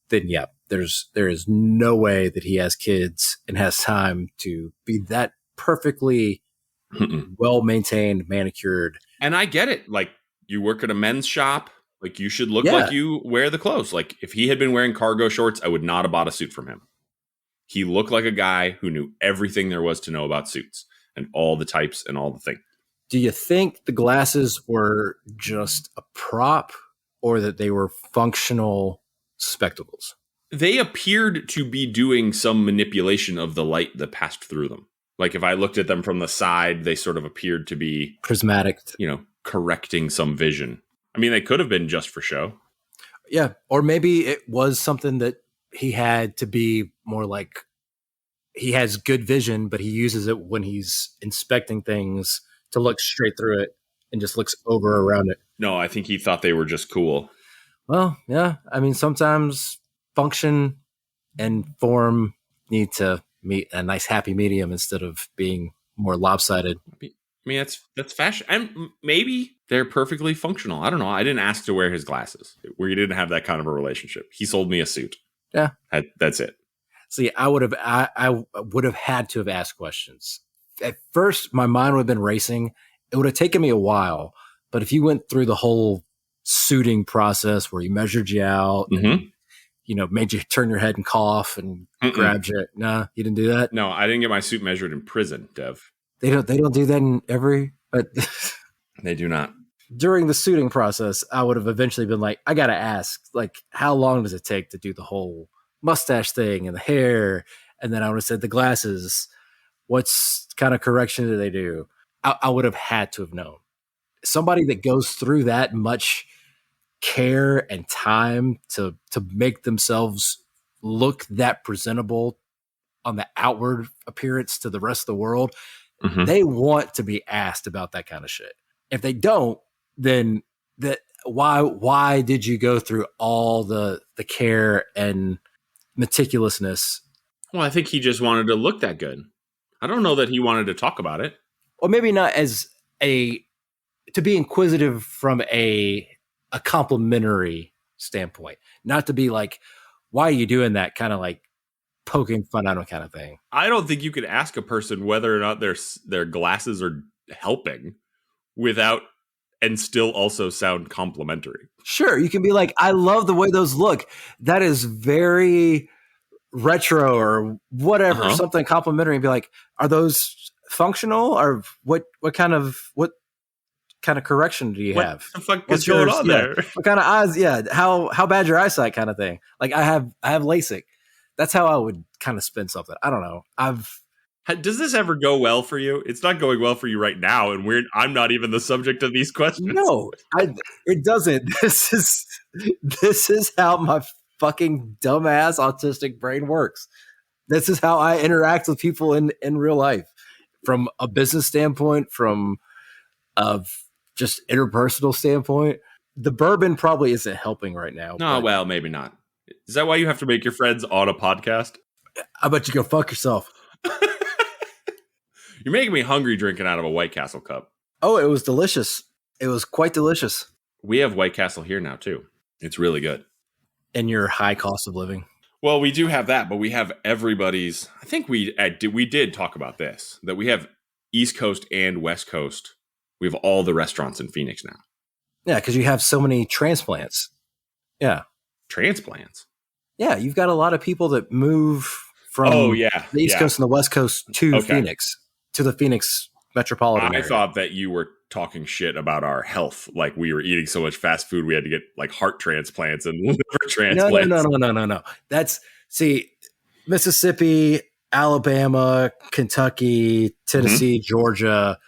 Then yeah, there is no way that he has kids and has time to be that perfectly well maintained, manicured. And I get it. Like, you work at a men's shop, like you should look like you wear the clothes. Like, if he had been wearing cargo shorts, I would not have bought a suit from him. He looked like a guy who knew everything there was to know about suits and all the types and all the things. Do you think the glasses were just a prop or that they were functional spectacles? They appeared to be doing some manipulation of the light that passed through them. Like, if I looked at them from the side, they sort of appeared to be prismatic, correcting some vision. I mean, they could have been just for show. Yeah. Or maybe it was something that he had to be more like, he has good vision, but he uses it when he's inspecting things to look straight through it and just looks over around it. No, I think he thought they were just cool. Well, yeah. I mean, sometimes function and form need to meet a nice happy medium instead of being more lopsided. I mean, that's fashion. And maybe they're perfectly functional. I don't know. I didn't ask to wear his glasses. We didn't have that kind of a relationship. He sold me a suit. Yeah. That's it. See, I would have had to have asked questions. At first, my mind would have been racing. It would have taken me a while. But if you went through the whole suiting process where he measured you out, and, made you turn your head and cough and grabbed you. Nah, you didn't do that? No, I didn't get my suit measured in prison, Dev. They don't do that in every... But they do not. During the suiting process, I would have eventually been like, I got to ask, like, how long does it take to do the whole mustache thing and the hair? And then I would have said the glasses, what's kind of correction do they do? I would have had to have known. Somebody that goes through that much care and time to make themselves look that presentable on the outward appearance to the rest of the world, they want to be asked about that kind of shit. If they don't, then why did you go through all the care and meticulousness? Well, I think he just wanted to look that good. I don't know that he wanted to talk about it. Or maybe not as to be inquisitive from a complimentary standpoint, not to be like, why are you doing that? Kind of like poking fun at them kind of thing. I don't think you could ask a person whether or not their glasses are helping without and still also sound complimentary. Sure. You can be like, I love the way those look. That is very retro or whatever, something complimentary, and be like, are those functional or what kind of correction do you have? What the fuck is going on there? What kind of eyes? Yeah. How bad your eyesight kind of thing. Like I have LASIK. That's how I would kind of spin something. I don't know. Does this ever go well for you? It's not going well for you right now, and I'm not even the subject of these questions. No, it doesn't. This is how my fucking dumbass autistic brain works. This is how I interact with people in real life, from a business standpoint, from just interpersonal standpoint. The bourbon probably isn't helping right now. No, well, maybe not. Is that why you have to make your friends on a podcast? I bet you go fuck yourself. You're making me hungry drinking out of a White Castle cup. Oh, it was delicious. It was quite delicious. We have White Castle here now, too. It's really good. And your high cost of living. Well, we do have that, but we have everybody's... I think we did talk about this, that we have East Coast and West Coast. We have all the restaurants in Phoenix now. Yeah, because you have so many transplants. Yeah. Transplants? Yeah, you've got a lot of people that move from the East Coast and the West Coast to Phoenix, to the Phoenix metropolitan area. I thought that you were talking shit about our health. Like we were eating so much fast food, we had to get like heart transplants and liver transplants. No. That's, Mississippi, Alabama, Kentucky, Tennessee, Georgia,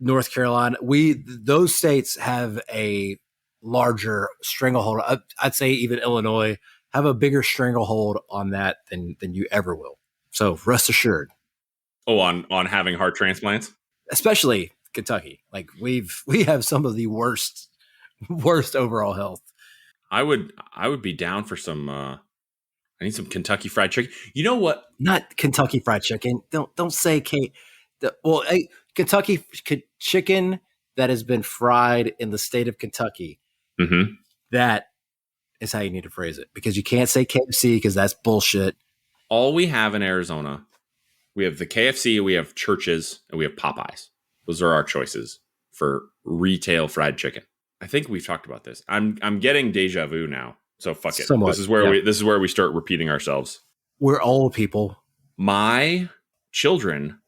North Carolina. Those states have a larger stranglehold. I'd say even Illinois have a bigger stranglehold on that than you ever will. So rest assured. Oh, on having heart transplants? Especially Kentucky. Like we have some of the worst overall health. I would be down for some I need some Kentucky Fried Chicken. You know what? Not Kentucky Fried Chicken. Don't say Kate. Kentucky chicken that has been fried in the state of Kentucky. Mm-hmm. That is how you need to phrase it, because you can't say KFC because that's bullshit. All we have in Arizona, we have the KFC, we have Church's, and we have Popeyes. Those are our choices for retail fried chicken. I think we've talked about this. I'm getting deja vu now, so fuck it. Somewhat, this is where we start repeating ourselves. We're old people. My children,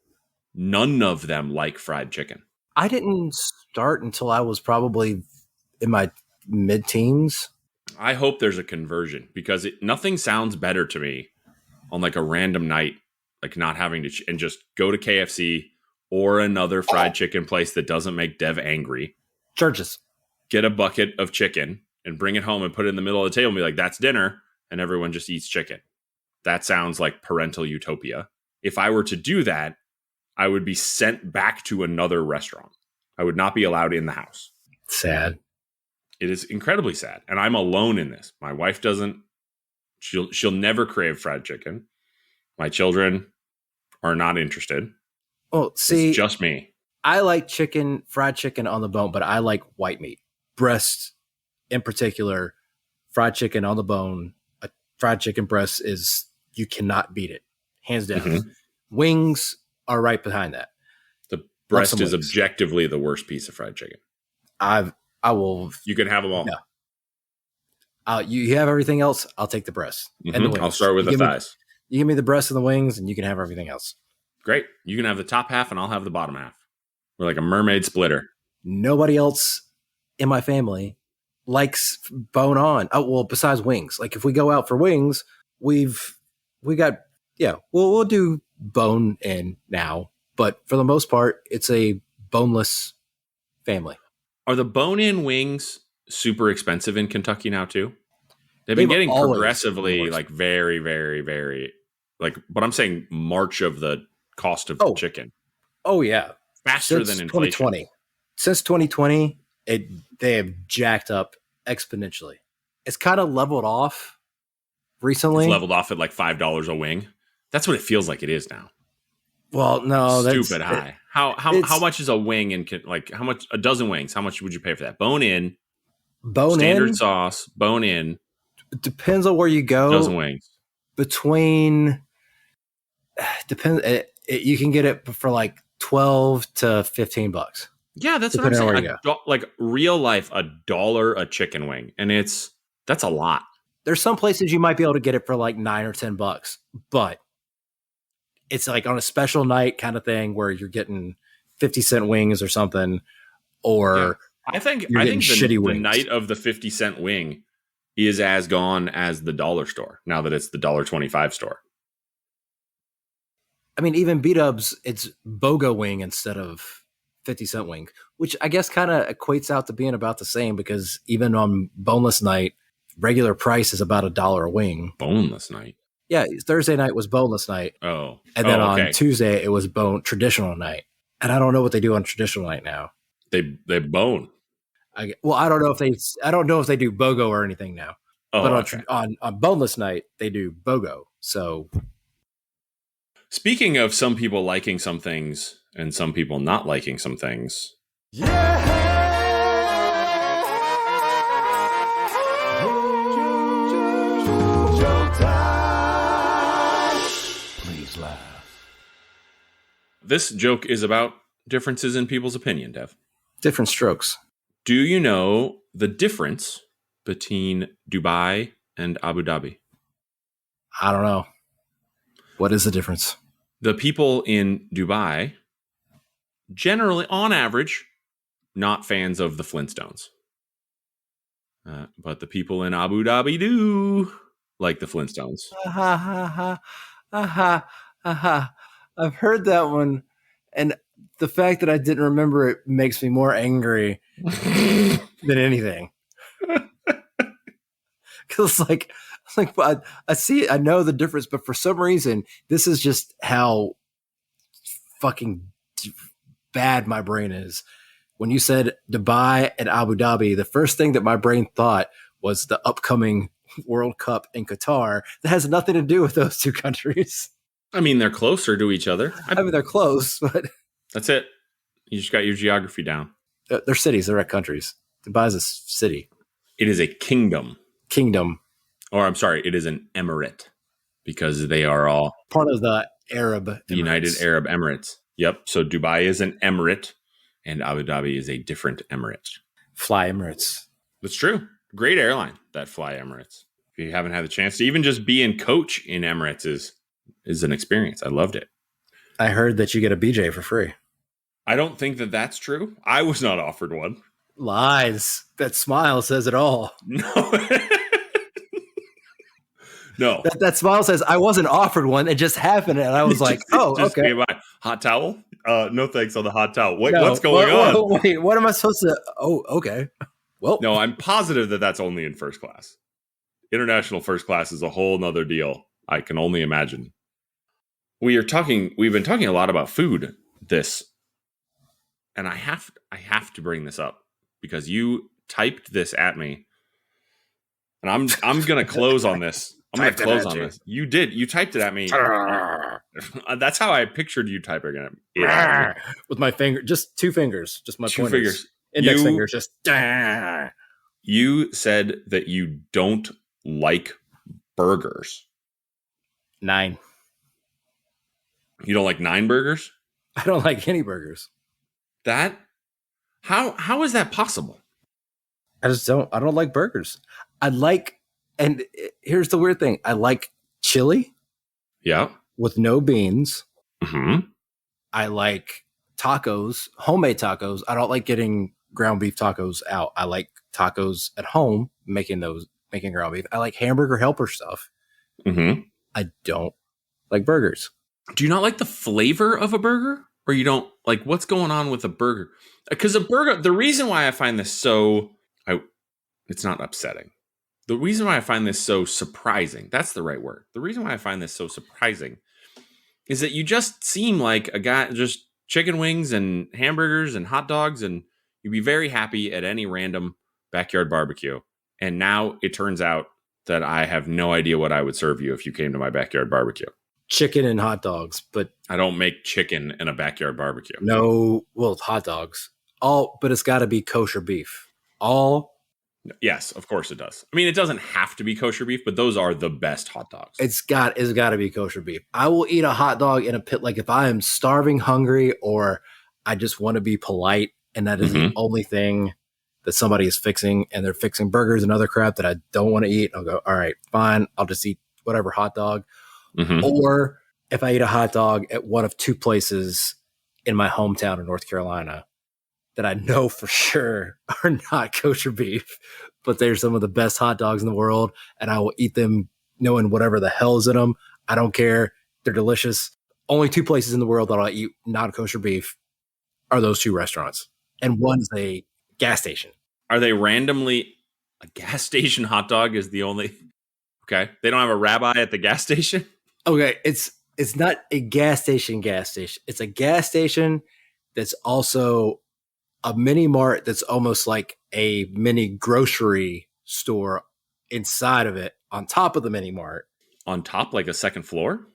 none of them like fried chicken. I didn't start until I was probably in my mid-teens. I hope there's a conversion, because nothing sounds better to me on like a random night, like not having to and just go to KFC or another fried chicken place that doesn't make Dev angry. Churches. Get a bucket of chicken and bring it home and put it in the middle of the table and be like, that's dinner. And everyone just eats chicken. That sounds like parental utopia. If I were to do that, I would be sent back to another restaurant. I would not be allowed in the house. Sad. It is incredibly sad. And I'm alone in this. My wife doesn't. She'll never crave fried chicken. My children are not interested. Well, see, it's just me. I like fried chicken on the bone, but I like white meat. Breast in particular, fried chicken on the bone. A fried chicken breast you cannot beat it. Hands down. Mm-hmm. Wings are right behind that. The breast is objectively the worst piece of fried chicken. I will. You can have them all. Yeah. You have everything else. I'll take the breast and the wings. I'll start with the thighs. You give me the breast and the wings, and you can have everything else. Great. You can have the top half, and I'll have the bottom half. We're like a mermaid splitter. Nobody else in my family likes bone on. Oh, well, besides wings. Like if we go out for wings, we'll do bone in now, but for the most part, it's a boneless family. Are the bone-in wings super expensive in Kentucky now too? They've been getting progressively like very, very, very like, but I'm saying march of the cost of the chicken. Oh yeah. Faster than inflation. 2020. Since 2020, they have jacked up exponentially. It's kind of leveled off recently. It's leveled off at like $5 a wing. That's what it feels like it is now. Well, no, that's stupid high. How much is a wing in like how much a dozen wings? How much would you pay for that? Bone in, standard sauce, bone in. It depends on where you go. Dozen wings. You can get it for like $12 to $15. Yeah, that's what I'm saying. Like real life, $1 a chicken wing, and that's a lot. There's some places you might be able to get it for like $9 or $10, but it's like on a special night kind of thing where you're getting 50-cent wings or something, or I think shitty wings. The night of the 50-cent wing is as gone as the dollar store now that it's the $1.25 store. I mean, even B-Dubs, it's BOGO wing instead of 50-cent wing, which I guess kind of equates out to being about the same, because even on boneless night, regular price is about $1 a wing. Boneless night? Yeah, Thursday night was boneless night. Oh. And then on Tuesday, it was traditional night. And I don't know what they do on traditional night now. They bone. I don't know if they do BOGO or anything now. Oh, but on boneless night, they do BOGO. So, speaking of some people liking some things and some people not liking some things. Yeah. Please laugh. This joke is about differences in people's opinion, Dev. Different strokes. Do you know the difference between Dubai and Abu Dhabi? I don't know. What is the difference? The people in Dubai, generally, on average, not fans of the Flintstones. But the people in Abu Dhabi do like the Flintstones. I've heard that one. And the fact that I didn't remember it makes me more angry than anything. Because I know the difference, but for some reason, this is just how fucking bad my brain is. When you said Dubai and Abu Dhabi, the first thing that my brain thought was the upcoming World Cup in Qatar. That has nothing to do with those two countries. I mean, they're closer to each other. I mean, they're close, but that's it. You just got your geography down. They're cities. They're not countries. Dubai is a city. It is a kingdom. Kingdom. Or I'm sorry, it is an emirate because they are all part of the Arab the United Arab Emirates. Yep. So Dubai is an emirate and Abu Dhabi is a different emirate. Fly Emirates. That's true. Great airline, that Fly Emirates. If you haven't had the chance to even just be in coach in Emirates is an experience. I loved it. I heard that you get a BJ for free. I don't think that that's true. I was not offered one. Lies. That smile says it all. No. No. That smile says I wasn't offered one. It just happened. And I was like, just okay. Hot towel? No thanks on the hot towel. Wait, what's going on? Wait, what am I supposed to? Oh, okay. Well, no, I'm positive that that's only in first class. International first class is a whole nother deal. I can only imagine. We've been talking a lot about food and I have to bring this up because you typed this at me. And I'm going to close on this. I'm going to close on this. You did. You typed it at me. That's how I pictured you typing it. With my finger, just two fingers, just my two fingers. Index fingers, just. You said that you don't like burgers. 9. You don't like 9 burgers? I don't like any burgers. How is that possible? I don't like burgers. And here's the weird thing. I like chili. Yeah. With no beans. Mm-hmm. I like tacos, homemade tacos. I don't like getting ground beef tacos out. I like tacos at home, making ground beef. I like hamburger helper stuff. Mm-hmm. I don't like burgers. Do you not like the flavor of a burger? Or you don't like what's going on with a burger? Because a burger, the reason why I find this it's not upsetting. The reason why I find this so surprising, that's the right word. The reason why I find this so surprising is that you just seem like a guy, just chicken wings and hamburgers and hot dogs, and you'd be very happy at any random backyard barbecue. And now it turns out that I have no idea what I would serve you if you came to my backyard barbecue. Chicken and hot dogs, but I don't make chicken in a backyard barbecue. No, well, hot dogs. But it's got to be kosher beef. Yes, of course it does. I mean, it doesn't have to be kosher beef, but those are the best hot dogs. It's got to be kosher beef. I will eat a hot dog in a pit, like if I am starving, hungry, or I just want to be polite, and that is the only thing that somebody is fixing, and they're fixing burgers and other crap that I don't want to eat. I'll go, all right, fine. I'll just eat whatever hot dog. Mm-hmm. Or if I eat a hot dog at one of 2 places in my hometown in North Carolina that I know for sure are not kosher beef, but they're some of the best hot dogs in the world, and I will eat them knowing whatever the hell is in them. I don't care. They're delicious. Only 2 places in the world that I'll eat non-kosher beef are those 2 restaurants. And one is a gas station. Are they randomly a gas station hot dog is the only? Okay. They don't have a rabbi at the gas station? Okay, it's not a gas station. It's a gas station that's also a mini mart that's almost like a mini grocery store inside of it, on top of the mini mart. On top, like a second floor?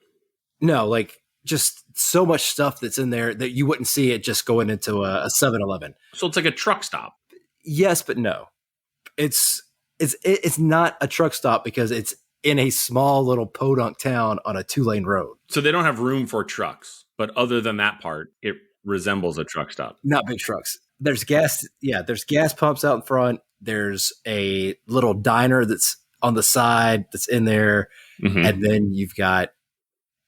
No, like just so much stuff that's in there that you wouldn't see it just going into a 7-Eleven. So it's like a truck stop. Yes, but no. It's not a truck stop because it's in a small little podunk town on a 2-lane road. So they don't have room for trucks, but other than that part, it resembles a truck stop. Not big trucks. There's gas. Yeah, there's gas pumps out in front. There's a little diner that's on the side that's in there. Mm-hmm. And then you've got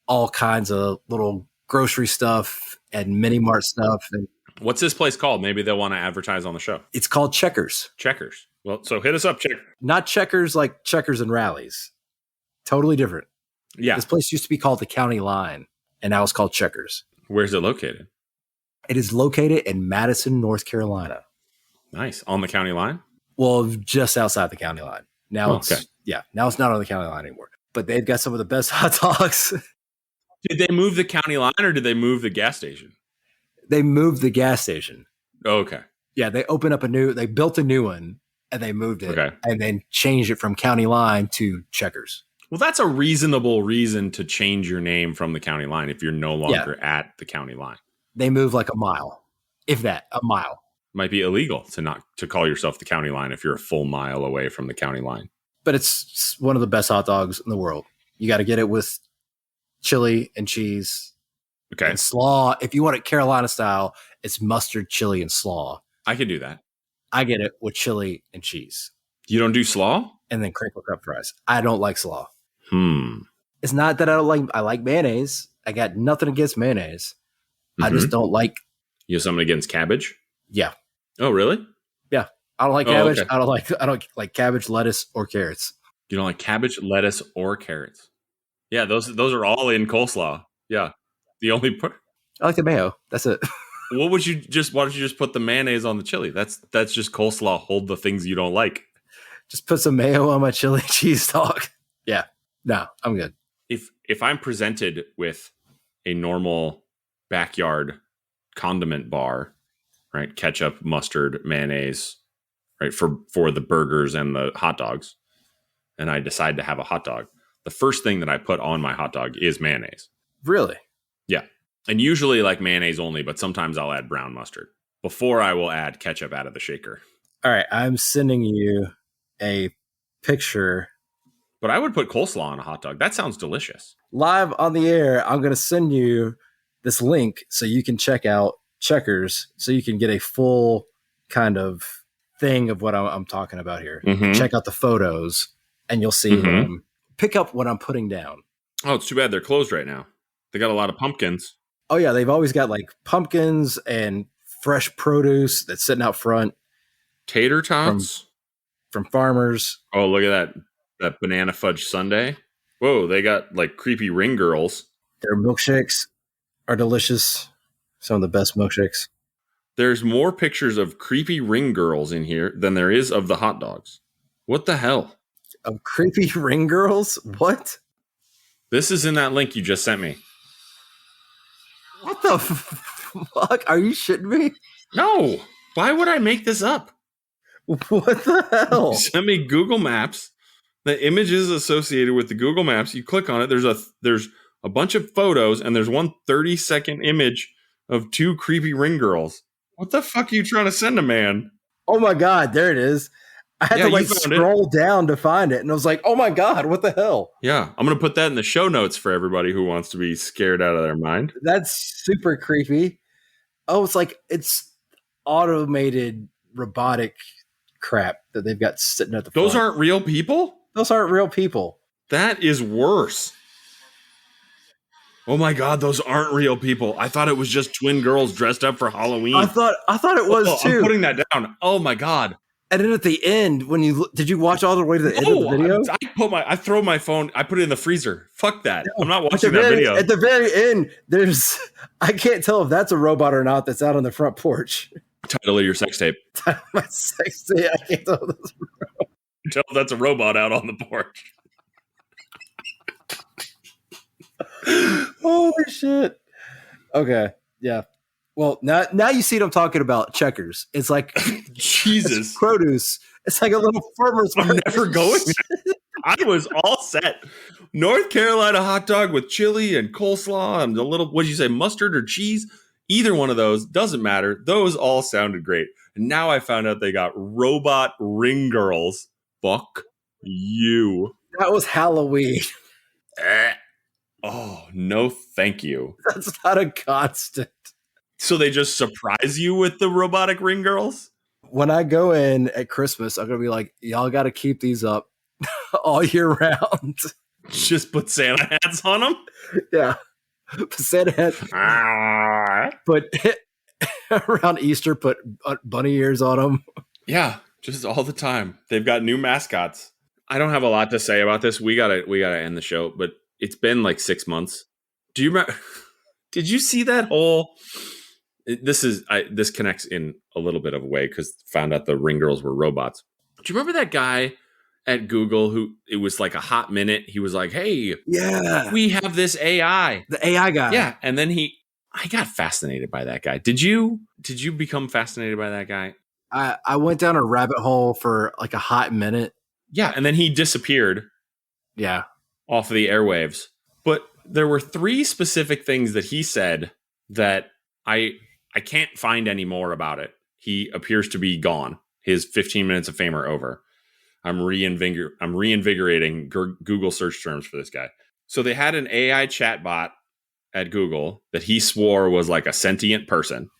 all kinds of little grocery stuff and mini mart stuff. And what's this place called? Maybe they'll want to advertise on the show. It's called Checkers. Checkers. Well, so hit us up, Checkers. Not Checkers like Checkers and Rallies. Totally different. Yeah. This place used to be called the County Line, and now it's called Checkers. Where's it located? It is located in Madison, North Carolina. Nice. On the county line? Well, just outside the county line. Now okay. Now it's not on the county line anymore. But they've got some of the best hot dogs. Did they move the county line or did they move the gas station? They moved the gas station. Oh, okay. Yeah, they built a new one and they moved it and then changed it from county line to Checkers. Well, that's a reasonable reason to change your name from the county line if you're no longer at the county line. They move like a mile. if that, a mile. Might be illegal to call yourself the county line if you're a full mile away from the county line. But it's one of the best hot dogs in the world. You got to get it with chili and cheese. Okay. And slaw. If you want it Carolina style, it's mustard, chili, and slaw. I can do that. I get it with chili and cheese. You don't do slaw? And then crinkle cut fries. I don't like slaw. Hmm. It's not that I like mayonnaise. I got nothing against mayonnaise. I just don't like. You have something against cabbage? Yeah. Oh, really? Yeah. I don't like cabbage. Okay. I don't like cabbage, lettuce, or carrots. You don't like cabbage, lettuce, or carrots? Yeah, those are all in coleslaw. Yeah. The only part. I like the mayo. That's it. Why don't you just put the mayonnaise on the chili? That's just coleslaw. Hold the things you don't like. Just put some mayo on my chili cheese dog. Yeah. No, I'm good. If I'm presented with a normal backyard condiment bar, right? Ketchup, mustard, mayonnaise, right? For the burgers and the hot dogs, and I decide to have a hot dog, the first thing that I put on my hot dog is mayonnaise. Really? Yeah. And usually like mayonnaise only, but sometimes I'll add brown mustard before I will add ketchup out of the shaker. All right. I'm sending you a picture. But I would put coleslaw on a hot dog. That sounds delicious. Live on the air, I'm going to send you this link so you can check out Checkers, so you can get a full kind of thing of what I'm talking about here. Mm-hmm. Check out the photos, and you'll see pick up what I'm putting down. Oh, it's too bad they're closed right now. They got a lot of pumpkins. Oh, yeah. They've always got like pumpkins and fresh produce that's sitting out front. Tater tots? From farmers. Oh, look at that banana fudge sundae. Whoa, they got like creepy ring girls. Their milkshakes are delicious. Some of the best milkshakes. There's more pictures of creepy ring girls in here than there is of the hot dogs. What the hell? Of creepy ring girls? What? This is in that link you just sent me. What the fuck? Are you shitting me? No. Why would I make this up? What the hell? You sent me Google Maps. The images associated with the Google Maps. You click on it. There's a bunch of photos, and there's one 30-second image of two creepy ring girls. What the fuck are you trying to send a man? Oh my God, there it is. I had to scroll down to find it, and I was like, oh my God, what the hell? Yeah, I'm going to put that in the show notes for everybody who wants to be scared out of their mind. That's super creepy. Oh, it's automated robotic crap that they've got sitting at the front. Those aren't real people? Those aren't real people. That is worse. Oh my God, those aren't real people. I thought it was just twin girls dressed up for Halloween. I thought it was too. I'm putting that down. Oh my God. And then at the end, did you watch all the way to the end of the video? I throw my phone, I put it in the freezer. Fuck that. I'm not watching that video. At the very end, I can't tell if that's a robot or not that's out on the front porch. Title of your sex tape. My sex tape. I can't tell if that's a robot. Tell that's a robot out on the porch. Holy shit. Okay. Yeah. Well, now you see what I'm talking about. Checkers. It's like Jesus. It's produce. It's like a little farmer's market. I'm never going there. I was all set. North Carolina hot dog with chili and coleslaw and a little, what'd you say, mustard or cheese? Either one of those, doesn't matter. Those all sounded great. And now I found out they got robot ring girls. Fuck you. That was Halloween. Oh, no thank you. That's not a constant. So they just surprise you with the robotic ring girls? When I go in at Christmas, I'm going to be like, y'all got to keep these up all year round. Just put Santa hats on them? Yeah. Santa hats. Put around Easter, put bunny ears on them. Yeah, just all the time. They've got new mascots. I don't have a lot to say about this. We gotta end the show, but it's been like 6 months. Do you remember? Did you see that whole? This connects in a little bit of a way because found out the ring girls were robots. Do you remember that guy at Google who it was like a hot minute? He was like, "Hey, yeah, we have this AI, the AI guy." Yeah, and then I got fascinated by that guy. Did you become fascinated by that guy? I went down a rabbit hole for like a hot minute. Yeah, and then he disappeared. Yeah, off of the airwaves. But there were 3 specific things that he said that I I can't find any more about it. He appears to be gone. His 15 minutes of fame are over. I'm reinvigorating Google search terms for this guy. So they had an AI chatbot at Google that he swore was like a sentient person.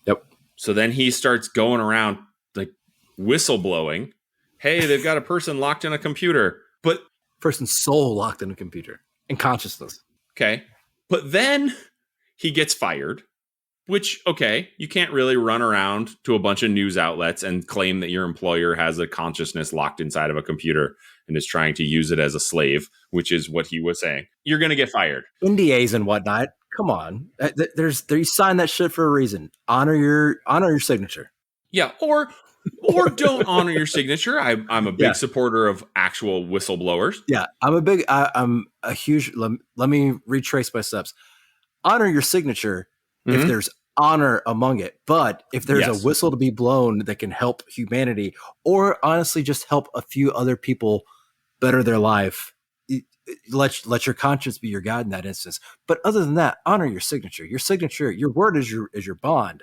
Yep. So then he starts going around like whistleblowing. Hey, they've got a person locked in a computer. But person's soul locked in a computer and consciousness. Okay. But then he gets fired, which, okay, you can't really run around to a bunch of news outlets and claim that your employer has a consciousness locked inside of a computer and is trying to use it as a slave, which is what he was saying. You're going to get fired. NDAs and whatnot. Come on. You signed that shit for a reason. Honor your signature. Yeah. Or don't honor your signature. I'm a big supporter of actual whistleblowers. Yeah. I'm a huge, let me retrace my steps. Honor your signature if there's honor among it. But if there's a whistle to be blown that can help humanity, or honestly just help a few other people better their life, let your conscience be your guide in that instance. But other than that, honor your signature. Your signature, your word is your bond.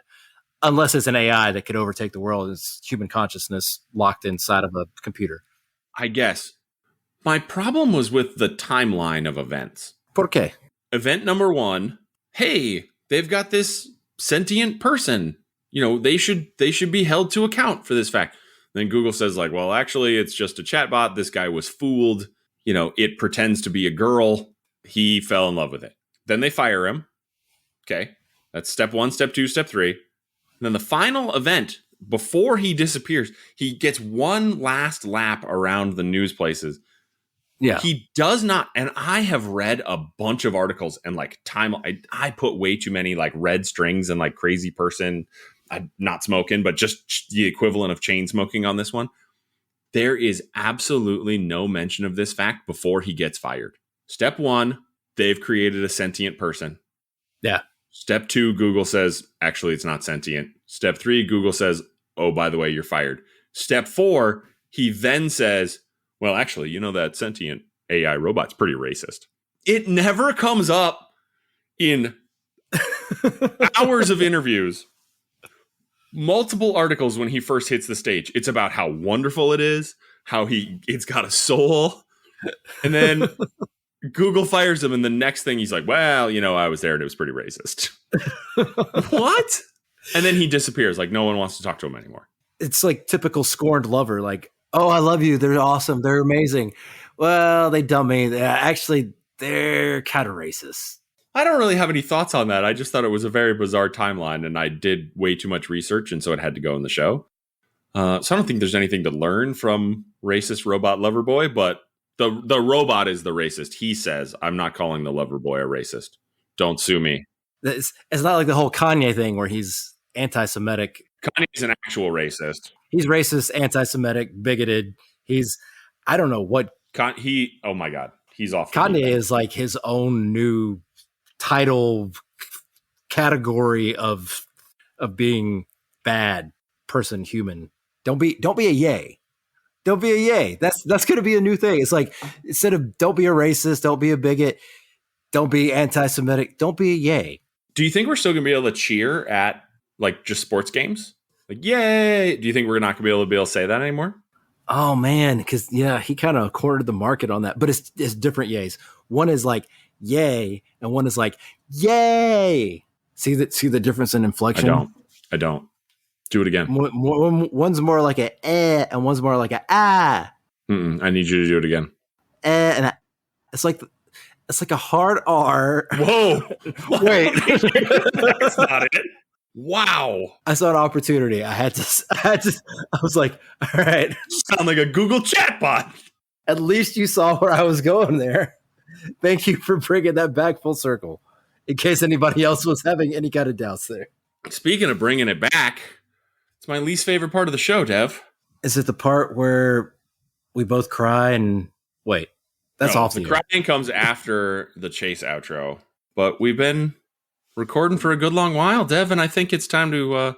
Unless it's an AI that could overtake the world, it's human consciousness locked inside of a computer. I guess. My problem was with the timeline of events. ¿Por qué? Event number 1, hey, they've got this sentient person. You know, they should be held to account for this fact. Then Google says like, well, actually, it's just a chatbot. This guy was fooled. You know, it pretends to be a girl. He fell in love with it. Then they fire him. Okay. That's step 1, step 2, step 3. And then the final event, before he disappears, he gets one last lap around the news places. Yeah. He does not, and I have read a bunch of articles and like I put way too many like red strings and like crazy person, not smoking, but just the equivalent of chain smoking on this one. There is absolutely no mention of this fact before he gets fired. Step 1, they've created a sentient person. Yeah. Step 2, Google says, actually, it's not sentient. Step 3, Google says, oh, by the way, you're fired. Step 4, he then says, well, actually, you know that sentient AI robot's pretty racist. It never comes up in hours of interviews. Multiple articles when he first hits the stage. It's about how wonderful it is, how it's got a soul. And then Google fires him, and the next thing he's like, well, you know, I was there and it was pretty racist. What? And then he disappears. Like, no one wants to talk to him anymore. It's like typical scorned lover. Like, oh, I love you. They're awesome. They're amazing. Well, they dumb me. Actually, they're kind of racist. I don't really have any thoughts on that. I just thought it was a very bizarre timeline, and I did way too much research, and so it had to go in the show. So I don't think there's anything to learn from racist Robot Lover Boy, but the robot is the racist. He says, I'm not calling the lover boy a racist. Don't sue me. It's not like the whole Kanye thing where he's anti-Semitic. Kanye's an actual racist. He's racist, anti-Semitic, bigoted. I don't know what. Oh my God. He's off. Kanye is like his own new title category of being bad person, human. Don't be a yay. Don't be a yay. That's going to be a new thing. It's like, instead of don't be a racist, don't be a bigot, don't be anti-Semitic, don't be a yay. Do you think we're still going to be able to cheer at like just sports games? Like, yay. Do you think we're not going to be able to say that anymore? Oh man. Cause he kind of cornered the market on that, but it's different yays. One is like, yay. And one is like, yay. See the difference in inflection? I don't. Do it again. One's more like a eh, and one's more like a ah. I need you to do it again. And it's like a hard R. Whoa! Wait, that's not it. Wow! I saw an opportunity. I was like, all right. You sound like a Google chatbot. At least you saw where I was going there. Thank you for bringing that back full circle. In case anybody else was having any kind of doubts there. Speaking of bringing it back, it's my least favorite part of the show, Dev. Is it the part where we both cry and wait? That's off the crying comes after the chase outro, but we've been recording for a good long while, Dev, and I think it's time to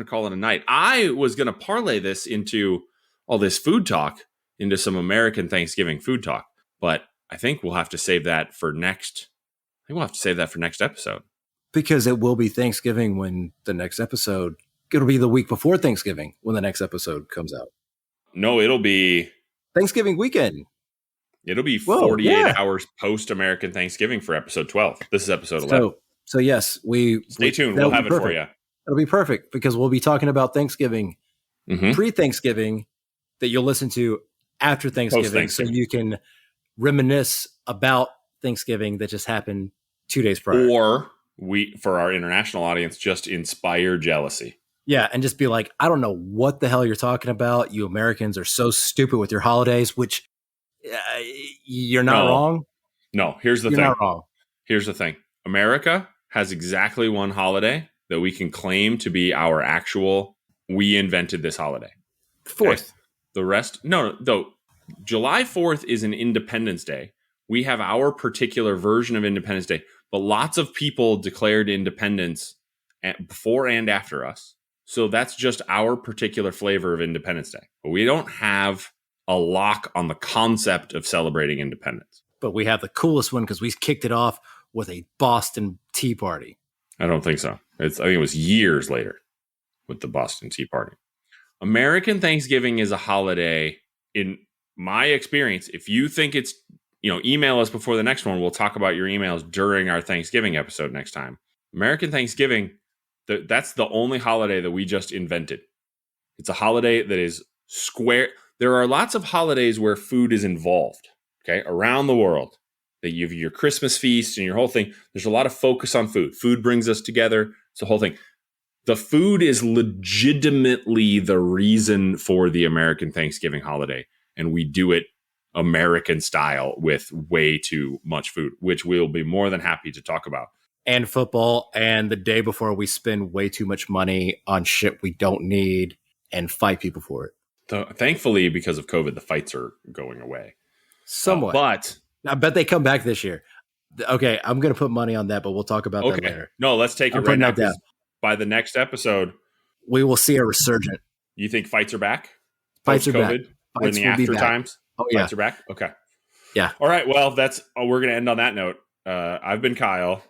call it a night. I was going to parlay this into all this food talk into some American Thanksgiving food talk, but I think we'll have to save that for next. I think we'll have to save that for next episode. Because it will be Thanksgiving when the next episode, it'll be the week before Thanksgiving when the next episode comes out. No, it'll be Thanksgiving weekend. It'll be Whoa, 48 hours post American Thanksgiving for episode 12. This is episode 11. So yes, stay tuned. We'll have it for you. It'll be perfect because we'll be talking about Thanksgiving, pre-Thanksgiving, that you'll listen to after Thanksgiving, so you can reminisce about Thanksgiving that just happened 2 days prior. Or for our international audience, just inspire jealousy. Yeah, and just be like, I don't know what the hell you're talking about. You Americans are so stupid with your holidays, which you're not wrong. No, here's the thing. You're not wrong. Here's the thing. America has exactly one holiday that we can claim to be our actual, we invented this holiday. 4th. Okay? The rest, though, July 4th is an Independence Day. We have our particular version of Independence Day, but lots of people declared independence before and after us. So that's just our particular flavor of Independence Day. But we don't have a lock on the concept of celebrating independence. But we have the coolest one because we kicked it off with a Boston Tea Party. I don't think so. I think it was years later with the Boston Tea Party. American Thanksgiving is a holiday, in my experience. If you think it's, email us before the next one. We'll talk about your emails during our Thanksgiving episode next time. American Thanksgiving, that's the only holiday that we just invented. It's a holiday that is square. There are lots of holidays where food is involved, okay, around the world. That you have your Christmas feast and your whole thing. There's a lot of focus on food. Food brings us together. It's the whole thing. The food is legitimately the reason for the American Thanksgiving holiday. And we do it American style with way too much food, which we'll be more than happy to talk about. And football. And the day before, we spend way too much money on shit we don't need and fight people for it. Thankfully, because of COVID, the fights are going away. Somewhat. But I bet they come back this year. Okay, I'm going to put money on that, but we'll talk about that later. No, let's take it right now. By the next episode, we will see a resurgent. You think fights are back? Fights are back. We're in the after times. Oh yeah, fights are back. Okay. Yeah. All right. Well, we're going to end on that note. I've been Kyle.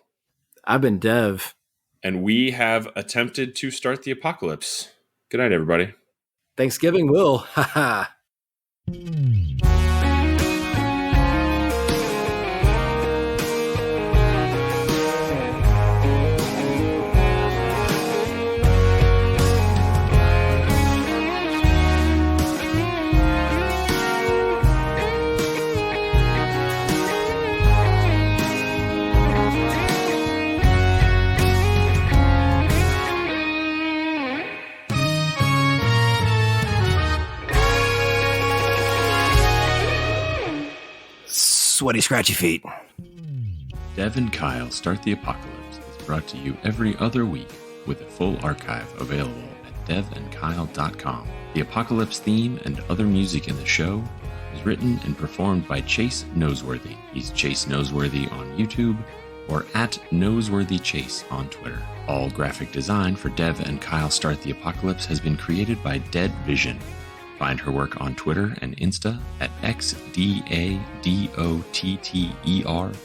I've been Dev, and we have attempted to start the apocalypse. Good night, everybody. Thanksgiving will. Ha ha. Sweaty Scratchy Feet. Dev and Kyle Start the Apocalypse is brought to you every other week with a full archive available at devandkyle.com. The Apocalypse theme and other music in the show is written and performed by Chase Noseworthy. He's Chase Noseworthy on YouTube or at NoseworthyChase on Twitter. All graphic design for Dev and Kyle Start the Apocalypse has been created by Dead Vision. Find her work on Twitter and Insta at XDADOTTER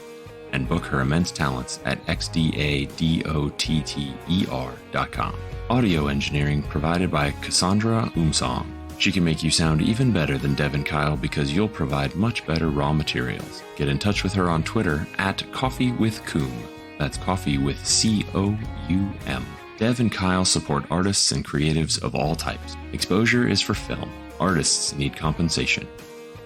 and book her immense talents at XDADOTTER.com. Audio engineering provided by Cassandra Umsong. She can make you sound even better than Dev and Kyle because you'll provide much better raw materials. Get in touch with her on Twitter at Coffee with Coom. That's coffee with C-O-U-M. Dev and Kyle support artists and creatives of all types. Exposure is for film. Artists need compensation.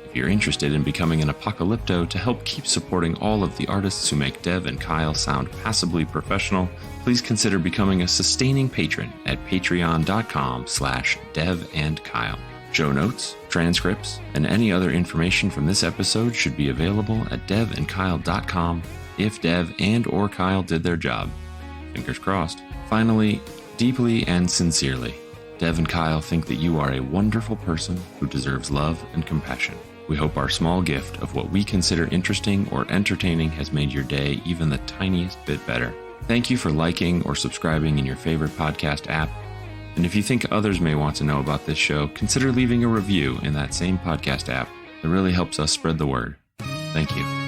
If you're interested in becoming an apocalypto to help keep supporting all of the artists who make Dev and Kyle sound passably professional, please consider becoming a sustaining patron at patreon.com/devandkyle. Show notes, transcripts, and any other information from this episode should be available at devandkyle.com if Dev and or Kyle did their job. Fingers crossed. Finally, deeply and sincerely, Dev and Kyle think that you are a wonderful person who deserves love and compassion. We hope our small gift of what we consider interesting or entertaining has made your day even the tiniest bit better. Thank you for liking or subscribing in your favorite podcast app. And if you think others may want to know about this show, consider leaving a review in that same podcast app. It really helps us spread the word. Thank you.